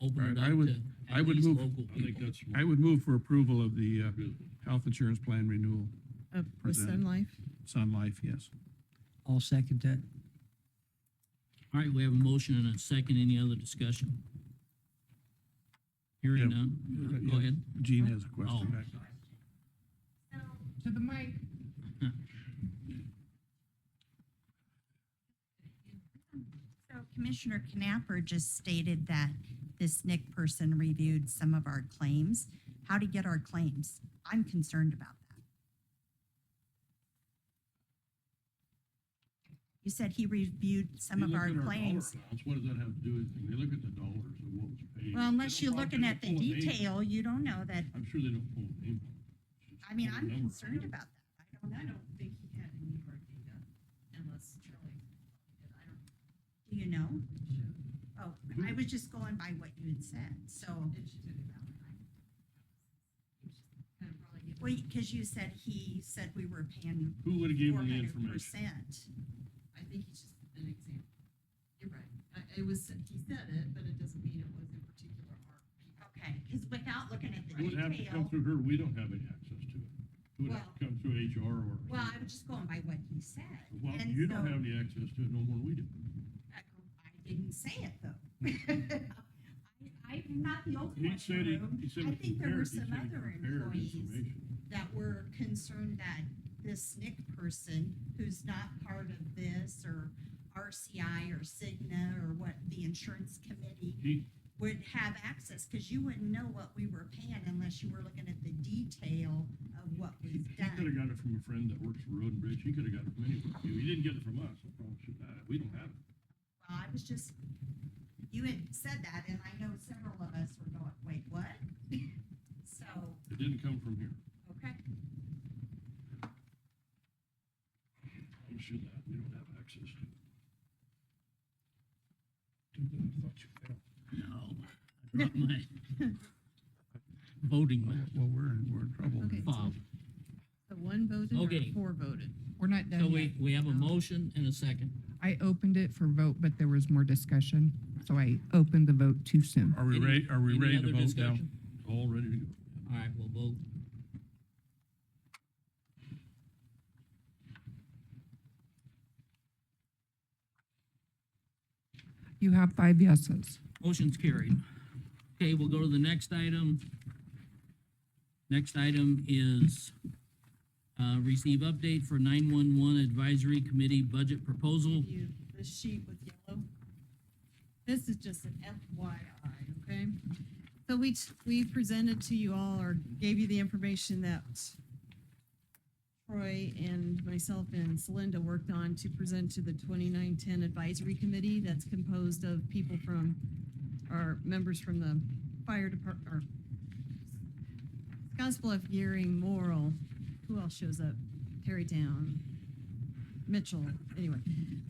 Speaker 1: open it
Speaker 3: Right,
Speaker 1: up
Speaker 3: I would-
Speaker 1: to
Speaker 3: I
Speaker 1: at
Speaker 3: would
Speaker 1: least
Speaker 3: move-
Speaker 1: local
Speaker 6: I think
Speaker 1: people.
Speaker 6: that's.
Speaker 3: I would move for approval of the
Speaker 6: Good.
Speaker 3: health insurance plan renewal.
Speaker 5: With
Speaker 3: Present.
Speaker 5: Sun Life,
Speaker 3: Sun Life, yes.
Speaker 4: I'll second that.
Speaker 1: All right, we have a motion and a second. Any other discussion? Hearing
Speaker 3: Yeah.
Speaker 1: none. Go ahead.
Speaker 3: Gene has a question
Speaker 1: Oh.
Speaker 3: back there.
Speaker 2: To the mic.
Speaker 8: So Commissioner Knapper just stated that this Nick person reviewed some of our claims. How to get our claims? I'm concerned about that. You said he reviewed some
Speaker 6: They
Speaker 8: of
Speaker 6: look
Speaker 8: our
Speaker 6: at dollar
Speaker 8: claims.
Speaker 6: amounts. What does that have to do with anything? They look at the dollars of what was paid.
Speaker 8: Well, unless
Speaker 6: They
Speaker 8: you're
Speaker 6: don't
Speaker 8: looking
Speaker 6: they
Speaker 8: at the
Speaker 6: don't pull a name.
Speaker 8: detail, you don't know that.
Speaker 6: I'm sure they don't pull a name. It's just
Speaker 8: I mean,
Speaker 6: pull a
Speaker 8: I'm
Speaker 6: number.
Speaker 8: concerned about that. I don't
Speaker 5: I
Speaker 8: know.
Speaker 5: don't think he had any of our data unless Charlie did. I don't.
Speaker 8: Do you know?
Speaker 5: Should.
Speaker 8: Oh, I was just going by what you had said, so.
Speaker 5: It should have been. Kind of probably give.
Speaker 8: Well, because you said he said we were paying
Speaker 6: Who would have given
Speaker 8: 400%.
Speaker 6: the information?
Speaker 5: I think he's just an example. You're right. It was, he said it, but it doesn't mean it was in particular our people.
Speaker 8: Okay, because without looking at the
Speaker 6: It would have to come
Speaker 8: detail,
Speaker 6: through her. We don't have any access to it. It would have to come through HR or.
Speaker 8: well, I was just going by what he said.
Speaker 6: Well,
Speaker 8: And
Speaker 6: you don't
Speaker 8: so-
Speaker 6: have any access to it no more than we do.
Speaker 8: I didn't say it though. I'm not the only
Speaker 6: He
Speaker 8: one
Speaker 6: said
Speaker 8: in the
Speaker 6: he,
Speaker 8: room.
Speaker 6: he said
Speaker 8: I
Speaker 6: he
Speaker 8: think there were
Speaker 6: compared, he
Speaker 8: some
Speaker 6: said he
Speaker 8: other
Speaker 6: compared
Speaker 8: employees
Speaker 6: information.
Speaker 8: that were concerned that this Nick person, who's not part of this or RCI or Cigna or what, the insurance committee,
Speaker 6: He,
Speaker 8: would have access, because you wouldn't know what we were paying unless you were looking at the detail of what was
Speaker 6: he could have
Speaker 8: done.
Speaker 6: got it from a friend that works for Road and Bridge. He could have got it from anywhere. He didn't get it from us. I promise you that. We don't have it.
Speaker 8: Well, I was just, you had said that, and I know several of us were going, wait, what? So,
Speaker 6: It didn't come from here.
Speaker 8: okay.
Speaker 6: I promise you that. We don't have access to it.
Speaker 3: I thought you failed.
Speaker 1: No. I dropped my voting map.
Speaker 3: Well, we're in trouble.
Speaker 5: Okay.
Speaker 1: Bob.
Speaker 5: So one voted
Speaker 1: Okay.
Speaker 5: or four voted?
Speaker 2: We're not done
Speaker 1: So
Speaker 2: yet.
Speaker 1: we have a motion and a second.
Speaker 2: I opened it for vote, but there was more discussion, so I opened the vote too soon.
Speaker 3: Are we
Speaker 1: Any-
Speaker 3: ready, are we
Speaker 1: any
Speaker 3: ready
Speaker 1: other
Speaker 3: to vote now?
Speaker 1: discussion?
Speaker 6: All ready to go.
Speaker 1: All right, we'll vote.
Speaker 2: You have 5 yeses.
Speaker 1: Motion's carried. Okay, we'll go to the next item. Next item is receive update for 911 Advisory Committee Budget Proposal.
Speaker 5: Give you the sheet with yellow. This is just an FYI, okay? So we presented to you all, or gave you the information that Troy and myself and Celinda worked on to present to the 2910 Advisory Committee that's composed of people from, our members from the fire department, or Scotts Bluff, Gearing, Morrill, who else shows up? Terrytown, Mitchell, anyway.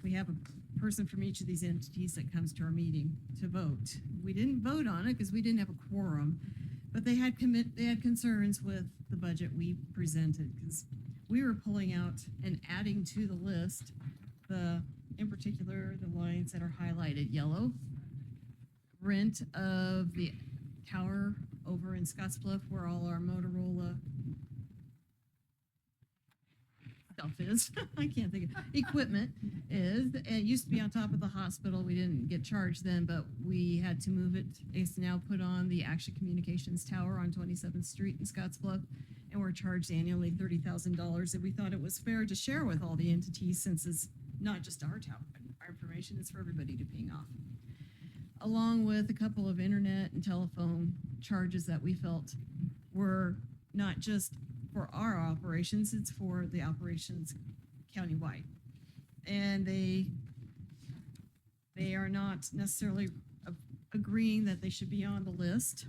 Speaker 5: We have a person from each of these entities that comes to our meeting to vote. We didn't vote on it because we didn't have a quorum, but they had concerns with the budget we presented, because we were pulling out and adding to the list in particular, the lines that are highlighted yellow. Rent of the tower over in Scotts Bluff where all our Motorola stuff is. I can't think of, equipment is. It used to be on top of the hospital. We didn't get charged then, but we had to move it. It's now put on the Action Communications Tower on 27th Street in Scotts Bluff, and we're charged annually $30,000. And we thought it was fair to share with all the entities, since it's not just our tower, but our information is for everybody to ping off. Along with a couple of internet and telephone charges that we felt were not just for our operations, it's for the operations countywide. And they are not necessarily agreeing that they should be on the list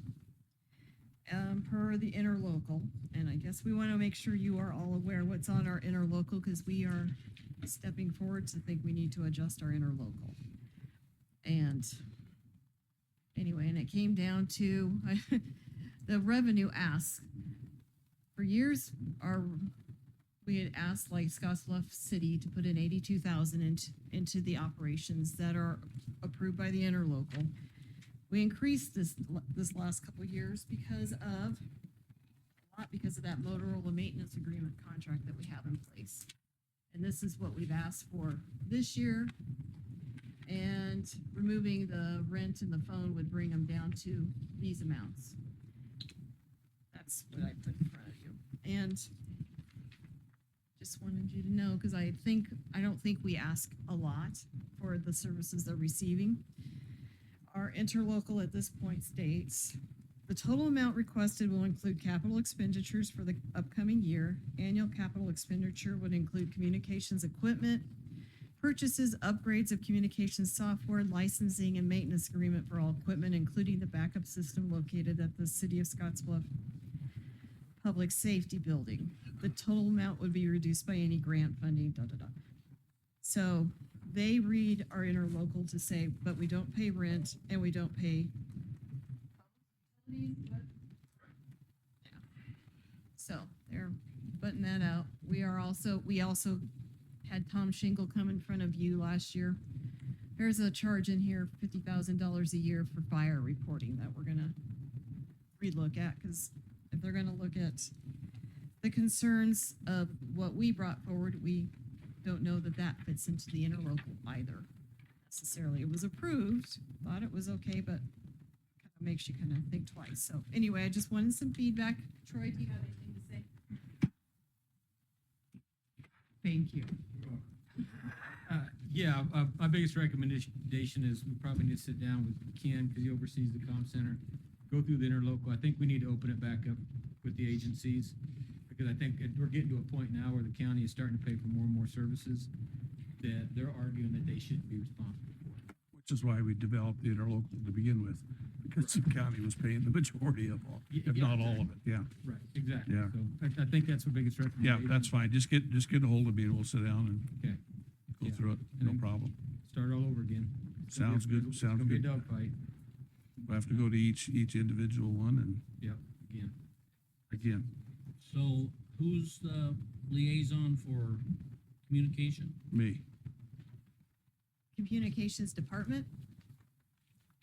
Speaker 5: per the interlocal. And I guess we want to make sure you are all aware what's on our interlocal, because we are stepping forward to think we need to adjust our interlocal. And anyway, and it came down to the revenue ask. For years, we had asked, like Scotts Bluff City, to put in 82,000 into the operations that are approved by the interlocal. We increased this last couple of years because of that Motorola maintenance agreement contract that we have in place. And this is what we've asked for this year. And removing the rent and the phone would bring them down to these amounts. That's what I put in front of you. And just wanted you to know, because I don't think we ask a lot for the services they're receiving. Our interlocal at this point states, the total amount requested will include capital expenditures for the upcoming year. Annual capital expenditure would include communications equipment, purchases, upgrades of communications software, licensing, and maintenance agreement for all equipment, including the backup system located at the City of Scotts Bluff Public Safety Building. The total amount would be reduced by any grant funding, So they read our interlocal to say, but we don't pay rent and we don't pay. Yeah. So they're putting that out. We also had Tom Shingle come in front of you last year. There's a charge in here, $50,000 a year for fire reporting that we're gonna relook at, because if they're gonna look at the concerns of what we brought forward, we don't know that that fits into the interlocal either necessarily. It was approved, thought it was okay, but kind of makes you kind of think twice. So anyway, I just wanted some feedback. Troy, do you have anything to say?
Speaker 2: Thank you.
Speaker 9: Yeah, my biggest recommendation is we probably need to sit down with Ken, because he oversees the comm center, go through the interlocal. I think we need to open it back up with the agencies, because I think we're getting to a point now where the county is starting to pay for more and more services that they're arguing that they shouldn't be responsible for.
Speaker 3: Which is why we developed the interlocal to begin with, because the county was paying the majority of all, if not all of it, yeah.
Speaker 9: Right, exactly.
Speaker 3: Yeah.
Speaker 9: So I think that's the biggest
Speaker 3: Yeah,
Speaker 9: recommendation.
Speaker 3: that's fine, just get a hold of me and we'll sit down and
Speaker 9: Okay,
Speaker 3: go
Speaker 9: Yeah.
Speaker 3: through it,
Speaker 9: And
Speaker 3: no
Speaker 9: then-
Speaker 3: problem.
Speaker 9: start all over again.
Speaker 3: Sounds good,
Speaker 9: It's
Speaker 3: sounds
Speaker 9: gonna be a
Speaker 3: good.
Speaker 9: dogfight,
Speaker 3: We'll have to go to each individual one and
Speaker 9: again.
Speaker 3: again,
Speaker 1: So who's the liaison for communication?
Speaker 3: me.
Speaker 5: Communications Department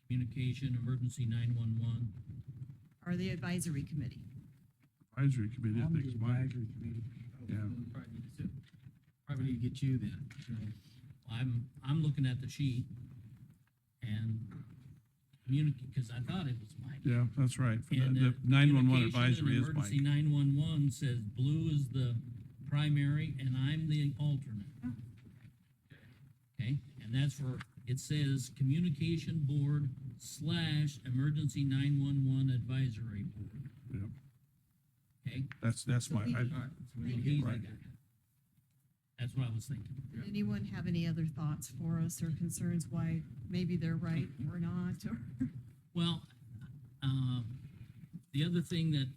Speaker 1: Communication, emergency 911.
Speaker 5: or the advisory committee?
Speaker 3: Advisory committee, I think is mine. Yeah.
Speaker 9: Probably need to get you then.
Speaker 1: I'm looking at the sheet and because I thought it was Mike.
Speaker 3: Yeah, that's right. For
Speaker 1: And
Speaker 3: the 911
Speaker 1: communication
Speaker 3: advisory
Speaker 1: and
Speaker 3: is
Speaker 1: Emergency
Speaker 3: Mike.
Speaker 1: 911 says Blue is the primary and I'm the alternate. Okay, and that's for, it says Communication Board / Emergency 911 Advisory Board.
Speaker 3: Yep.
Speaker 1: Okay?
Speaker 3: That's my,
Speaker 9: All right, so we
Speaker 1: So
Speaker 9: need to
Speaker 1: he's
Speaker 9: get
Speaker 1: the
Speaker 3: right.
Speaker 1: guy. That's what I was thinking.
Speaker 5: Did anyone have any other thoughts for us or concerns why maybe they're right or not? Or
Speaker 1: Well, the other thing that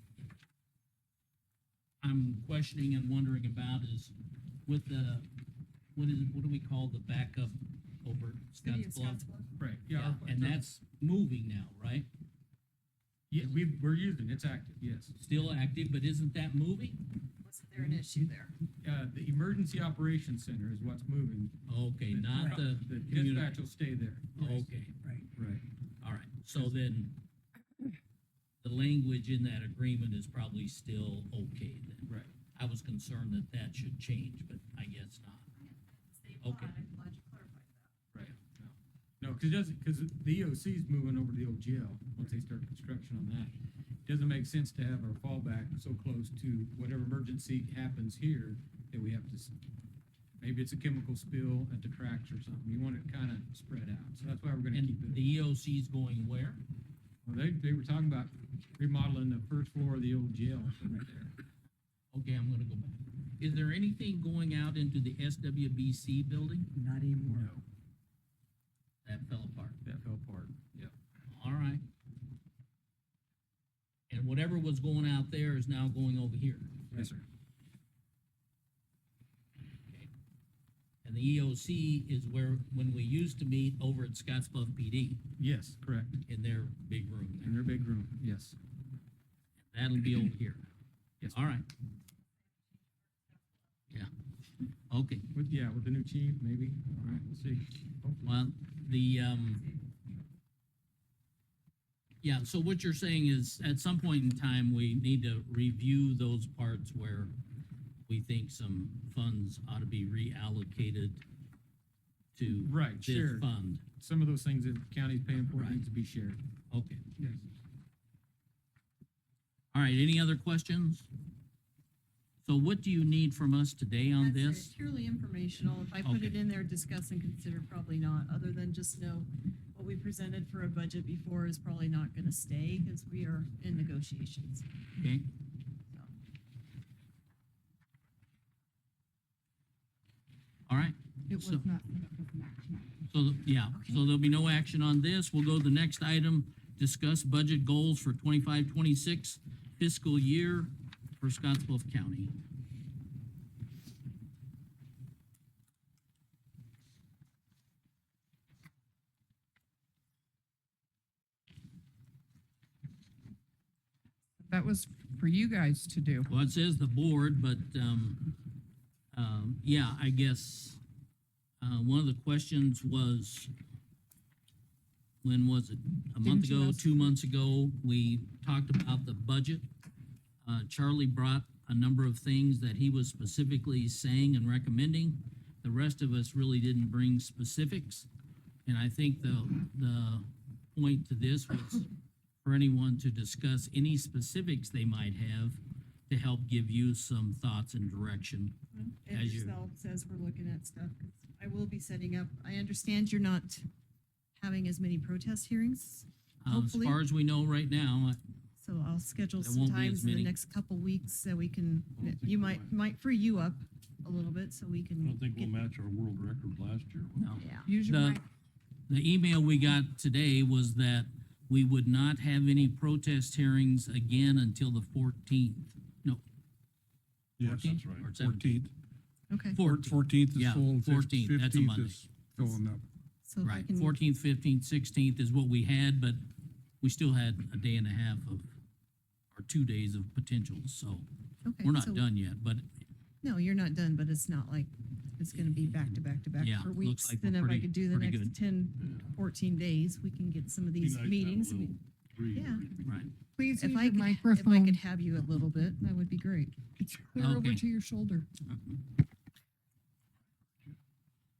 Speaker 1: I'm questioning and wondering about is with the, what do we call the backup over at
Speaker 5: City of
Speaker 1: Scotts Bluff?
Speaker 5: Scotts Bluff?
Speaker 9: Right,
Speaker 1: Yeah, and that's moving now, right?
Speaker 9: Yeah, we're using, it's active, yes.
Speaker 1: Still active, but isn't that moving?
Speaker 5: Wasn't there an issue there?
Speaker 9: The Emergency Operations Center is what's moving.
Speaker 1: Okay, not the
Speaker 9: The
Speaker 1: communi-
Speaker 9: dispatch will stay there.
Speaker 1: Okay,
Speaker 9: Right.
Speaker 1: all right. So then the language in that agreement is probably still okay then.
Speaker 9: Right.
Speaker 1: I was concerned that that should change, but I guess not. Okay.
Speaker 9: Right. No, because the EOC is moving over to the old jail once they start construction on that. It doesn't make sense to have our fallback so close to whatever emergency happens here that we have to, maybe it's a chemical spill at the tracks or something. You want it kind of spread out. So that's why we're gonna
Speaker 1: And
Speaker 9: keep it.
Speaker 1: the EOC is going where?
Speaker 9: Well, they were talking about remodeling the first floor of the old jail right there.
Speaker 1: Okay, I'm gonna go back. Is there anything going out into the SWBC building?
Speaker 4: Not anymore.
Speaker 1: That fell apart.
Speaker 9: That fell apart. Yep.
Speaker 1: All right. And whatever was going out there is now going over here.
Speaker 9: Yes, sir.
Speaker 1: Okay. And the EOC is where, when we used to meet over at Scotts Bluff PD
Speaker 9: Yes, correct.
Speaker 1: in their big room
Speaker 9: In
Speaker 1: there.
Speaker 9: their big room, yes.
Speaker 1: That'll be over here.
Speaker 9: Yes.
Speaker 1: All right. Yeah. Okay.
Speaker 9: With the new chief, maybe. All right, we'll see. Hopefully.
Speaker 1: Well, yeah, so what you're saying is, at some point in time, we need to review those parts where we think some funds ought to be reallocated to
Speaker 9: Right,
Speaker 1: this
Speaker 9: shared.
Speaker 1: fund.
Speaker 9: Some of those things that the county's paying for
Speaker 1: Right.
Speaker 9: needs to be shared.
Speaker 1: Okay.
Speaker 9: Yes.
Speaker 1: All right, any other questions? So what do you need from us today on
Speaker 5: That's it,
Speaker 1: this?
Speaker 5: purely informational. If I put it
Speaker 1: Okay.
Speaker 5: in there, discuss and consider, probably not, other than just know what we presented for a budget before is probably not gonna stay, because we are in negotiations.
Speaker 1: Okay, all right.
Speaker 2: It was
Speaker 1: So-
Speaker 2: not set up as an action item.
Speaker 1: So, yeah, so there'll be no action on this. We'll go to the next item, discuss budget goals for 25-26 fiscal year for Scotts Bluff County.
Speaker 2: That was for you guys to do.
Speaker 1: Well, it says the board, but, yeah, I guess, one of the questions was, when was it? A month
Speaker 2: Didn't you
Speaker 1: ago,
Speaker 2: ask-
Speaker 1: 2 months ago, we talked about the budget. Charlie brought a number of things that he was specifically saying and recommending. The rest of us really didn't bring specifics. And I think the point to this was for anyone to discuss any specifics they might have to help give you some thoughts and direction.
Speaker 5: And
Speaker 1: As you-
Speaker 5: yourself says we're looking at stuff. I will be setting up, I understand you're not having as many protest hearings,
Speaker 1: As
Speaker 5: hopefully.
Speaker 1: far as we know right now,
Speaker 5: So I'll schedule
Speaker 1: There
Speaker 5: some
Speaker 1: won't be as
Speaker 5: times in the
Speaker 1: many.
Speaker 5: next couple weeks so we can,
Speaker 6: I don't think
Speaker 5: you
Speaker 6: we'll
Speaker 5: might free you up a little bit so we
Speaker 6: I
Speaker 5: can.
Speaker 6: don't think we'll
Speaker 5: get-
Speaker 6: match our world record last year.
Speaker 1: no.
Speaker 5: Yeah.
Speaker 2: Use your
Speaker 1: The-
Speaker 2: mic.
Speaker 1: The email we got today was that we would not have any protest hearings again until the 14th. No,
Speaker 3: Yes,
Speaker 1: 14th
Speaker 6: that's right.
Speaker 1: or 17th?
Speaker 3: 14th.
Speaker 5: Okay,
Speaker 1: 14th.
Speaker 3: 14th is
Speaker 1: Yeah,
Speaker 3: full. and
Speaker 1: 14th, that's a
Speaker 3: 15th
Speaker 1: Monday.
Speaker 3: is filling up.
Speaker 5: so if I
Speaker 1: Right,
Speaker 5: can,
Speaker 1: 14th, 15th, 16th is what we had, but we still had a day and a half of, or 2 days of potentials, so
Speaker 5: okay.
Speaker 1: we're not
Speaker 5: so-
Speaker 1: done yet, but
Speaker 5: No, you're not done, but it's not like it's gonna be back to back to back
Speaker 1: Yeah,
Speaker 5: for
Speaker 1: looks
Speaker 5: weeks.
Speaker 1: like
Speaker 5: Then
Speaker 1: we're
Speaker 5: if I
Speaker 1: pretty-
Speaker 5: could do the
Speaker 1: pretty
Speaker 5: next
Speaker 1: good.
Speaker 5: 10, 14 days, we can get some of
Speaker 6: Be
Speaker 5: these
Speaker 6: nice to have a
Speaker 5: meetings.
Speaker 6: little breathe.
Speaker 5: Yeah.
Speaker 1: right.
Speaker 2: Please
Speaker 5: If
Speaker 2: use
Speaker 5: I
Speaker 2: your
Speaker 5: could, if I
Speaker 2: microphone.
Speaker 5: could have you a little bit, that would be great.
Speaker 2: It's clear over
Speaker 1: Okay.
Speaker 2: to your shoulder.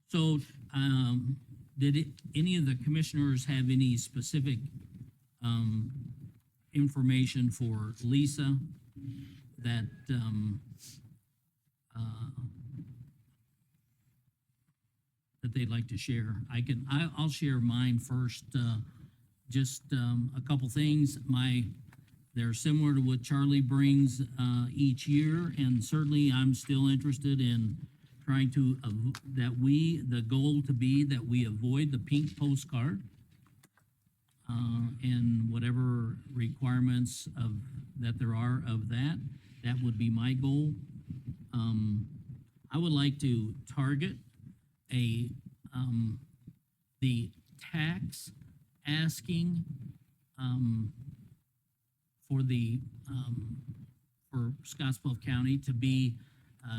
Speaker 1: So, any of the commissioners have any specific, information for Lisa that, that they'd like to share? I'll share mine first, just, a couple things. They're similar to what Charlie brings, each year, and certainly I'm still interested in trying to, the goal to be that we avoid the pink postcard. And whatever requirements that there are of that would be my goal. I would like to target the tax asking, for Scotts Bluff County to be,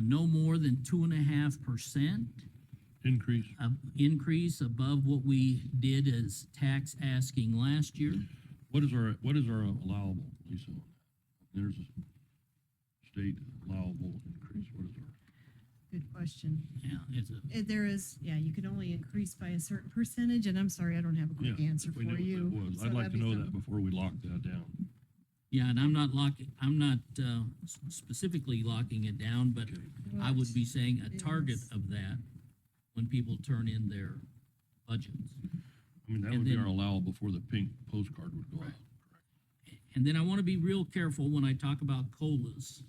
Speaker 1: no more than 2.5%
Speaker 6: Increase.
Speaker 1: increase above what we did as tax asking last year.
Speaker 6: What is our allowable, Lisa? There's a state allowable increase. What is our?
Speaker 5: Good question.
Speaker 1: Yeah, it's a,
Speaker 5: There is, yeah, you can only increase by a certain percentage, and I'm sorry, I don't have a quick
Speaker 6: Yeah,
Speaker 5: answer
Speaker 6: if we knew
Speaker 5: for
Speaker 6: what
Speaker 5: you.
Speaker 6: that was.
Speaker 5: So
Speaker 6: I'd like
Speaker 5: that'd
Speaker 6: to
Speaker 5: be
Speaker 6: know that
Speaker 5: something-
Speaker 6: before we lock that down.
Speaker 1: yeah, and I'm not specifically locking it down, but I would be saying a
Speaker 5: It
Speaker 1: target
Speaker 5: is-
Speaker 1: of that when people turn in their budgets.
Speaker 6: I mean, that
Speaker 1: And
Speaker 6: would be
Speaker 1: then-
Speaker 6: our allowable before the pink postcard would go out.
Speaker 1: And then I want to be real careful when I talk about COLAs.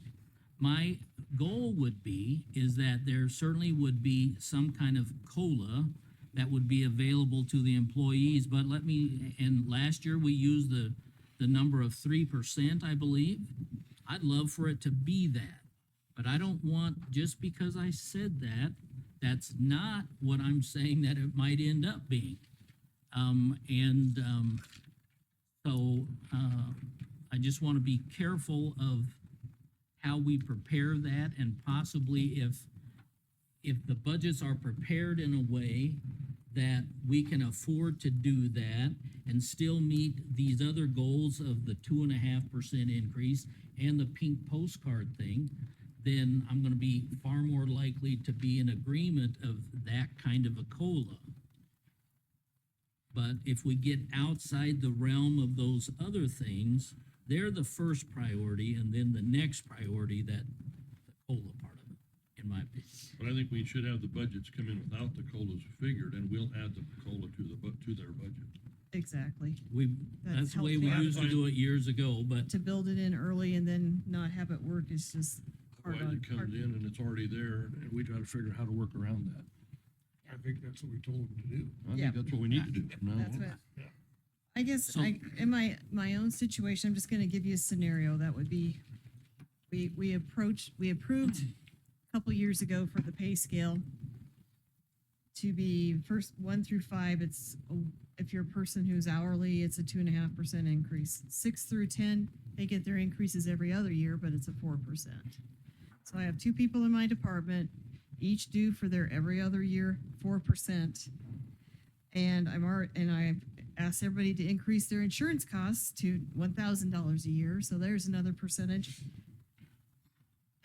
Speaker 1: My goal would be, is that there certainly would be some kind of COLA that would be available to the employees, but and last year we used the number of 3%, I believe. I'd love for it to be that, but I don't want, just because I said that, that's not what I'm saying that it might end up being. So, I just want to be careful of how we prepare that, and possibly if the budgets are prepared in a way that we can afford to do that and still meet these other goals of the 2.5% increase and the pink postcard thing, then I'm gonna be far more likely to be in agreement of that kind of a COLA. But if we get outside the realm of those other things, they're the first priority, and then the next priority, that the COLA part of it, in my opinion.
Speaker 6: But I think we should have the budgets come in without the COLAs figured, and we'll add the COLA to their budget.
Speaker 5: Exactly.
Speaker 1: That's the way we
Speaker 5: healthy.
Speaker 1: used to do it years ago, but
Speaker 5: To build it in early and then not have it work is just hard
Speaker 6: Otherwise,
Speaker 5: on,
Speaker 6: it comes
Speaker 5: hard.
Speaker 6: in and it's already there, and we try to figure out how to work around that.
Speaker 3: I think that's what we told them to do.
Speaker 6: I
Speaker 5: Yeah.
Speaker 6: think that's what we need to do from now
Speaker 5: That's
Speaker 6: on.
Speaker 5: what, I guess,
Speaker 1: So-
Speaker 5: in my own situation, I'm just gonna give you a scenario that would be, we approved a couple years ago for the pay scale to be first 1 through 5, if you're a person who's hourly, it's a 2.5% increase. 6 through 10, they get their increases every other year, but it's a 4%. So I have 2 people in my department, each due for their every other year 4%. And I asked everybody to increase their insurance costs to $1,000 a year, so there's another percentage.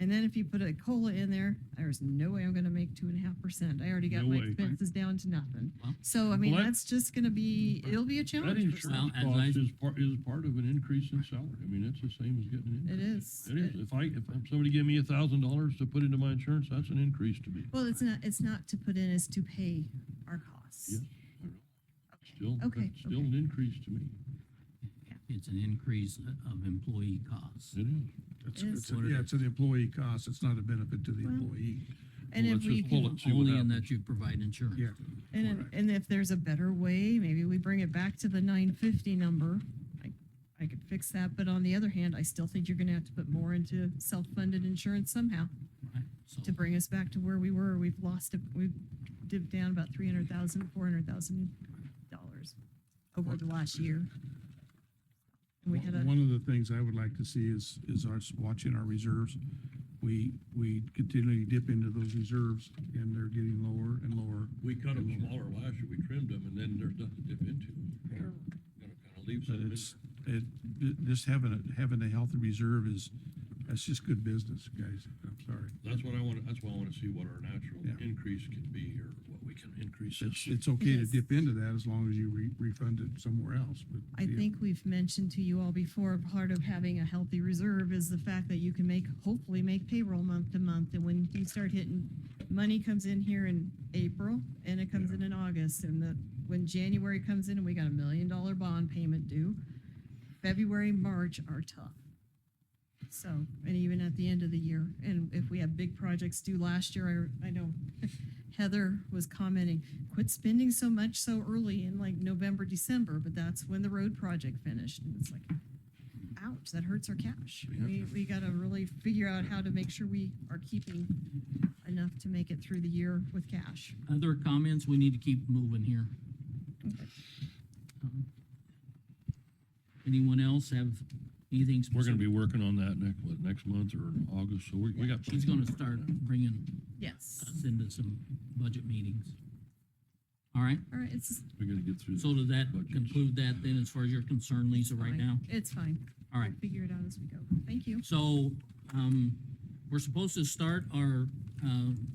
Speaker 5: And then if you put a COLA in there, there's no way I'm gonna make 2.5%. I already got
Speaker 6: No
Speaker 5: my
Speaker 6: way.
Speaker 5: expenses down to nothing.
Speaker 1: Well-
Speaker 5: So, I mean,
Speaker 6: Well, that-
Speaker 5: that's just gonna be, it'll be a
Speaker 6: That
Speaker 5: challenge. for
Speaker 6: insurance
Speaker 5: some.
Speaker 1: Well, as
Speaker 6: cost
Speaker 1: I-
Speaker 6: is part of an increase in salary. I mean, it's the same as getting an
Speaker 5: It
Speaker 6: increase.
Speaker 5: is.
Speaker 6: It is. If somebody give me $1,000 to put into my insurance, that's an increase to me.
Speaker 5: Well, it's not to put in, it's to pay our costs.
Speaker 6: Yes, I know. Still,
Speaker 5: Okay,
Speaker 6: that's still an increase to me.
Speaker 1: it's an increase of employee costs.
Speaker 6: It is.
Speaker 5: Yes.
Speaker 3: It's an employee cost, it's not a benefit to the
Speaker 5: Well,
Speaker 3: employee.
Speaker 5: And
Speaker 6: Well,
Speaker 5: if
Speaker 6: let's
Speaker 5: we
Speaker 6: just pull
Speaker 5: can,
Speaker 6: it, see what
Speaker 1: Only in
Speaker 6: happens.
Speaker 1: that you provide insurance.
Speaker 3: Yeah.
Speaker 5: and if there's a better way, maybe we bring it back to the 950 number. I could fix that, but on the other hand, I still think you're gonna have to put more into self-funded insurance somehow
Speaker 1: Right, so,
Speaker 5: to bring us back to where we were. We've dipped down about $400,000 over the last year. And we had
Speaker 3: One of the things I would like to see is us watching our reserves. We continually dip into those reserves and they're getting lower and lower.
Speaker 6: We cut them smaller last year, we trimmed them, and then there's nothing to dip into. We're gonna kind of leave some
Speaker 3: But
Speaker 6: in.
Speaker 3: just having a healthy reserve that's just good business, guys. I'm sorry.
Speaker 6: That's why I want to see what our natural
Speaker 3: Yeah.
Speaker 6: increase can be, or what we can increase this.
Speaker 3: It's okay to
Speaker 5: is.
Speaker 3: dip into that as long as you refund it somewhere else, but.
Speaker 5: I
Speaker 3: yeah.
Speaker 5: think we've mentioned to you all before, part of having a healthy reserve is the fact that you can hopefully make payroll month to month. And when you start hitting, money comes in here in April and it comes in August. And when January comes in and we got $1 million bond payment due, February, March are tough. So, and even at the end of the year, and if we have big projects due last year, I know Heather was commenting, quit spending so much so early in like November, December, but that's when the road project finished. And it's like, ouch, that hurts our cash. We gotta really figure out how to make sure we are keeping enough to make it through the year with cash.
Speaker 1: other comments, we need to keep moving here. Anyone else have anything
Speaker 6: We're gonna
Speaker 1: specific?
Speaker 6: be working on that next month or in August, so we got.
Speaker 1: She's gonna start bringing
Speaker 5: Yes.
Speaker 1: us into some budget meetings. All right,
Speaker 5: All right, it's
Speaker 6: We gotta get through.
Speaker 1: so does that
Speaker 6: budgets.
Speaker 1: conclude that then as far as you're concerned, Lisa, right
Speaker 5: fine.
Speaker 1: now?
Speaker 5: It's fine.
Speaker 1: All right.
Speaker 5: We'll figure it out as we go. Thank you.
Speaker 1: So, we're supposed to start our,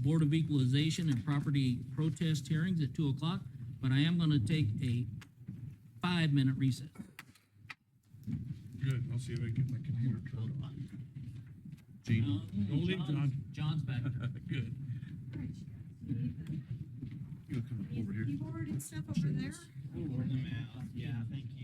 Speaker 1: Board of Equalization and Property Protest hearings at 2:00, but I am gonna take a 5-minute recess.
Speaker 3: Good, I'll see if I can get my computer turned on.
Speaker 1: Don't
Speaker 3: leave John.
Speaker 1: John's back there.
Speaker 3: Good.
Speaker 7: You'll come over here.
Speaker 5: Keyboard and stuff over there?
Speaker 1: Yeah, thank you.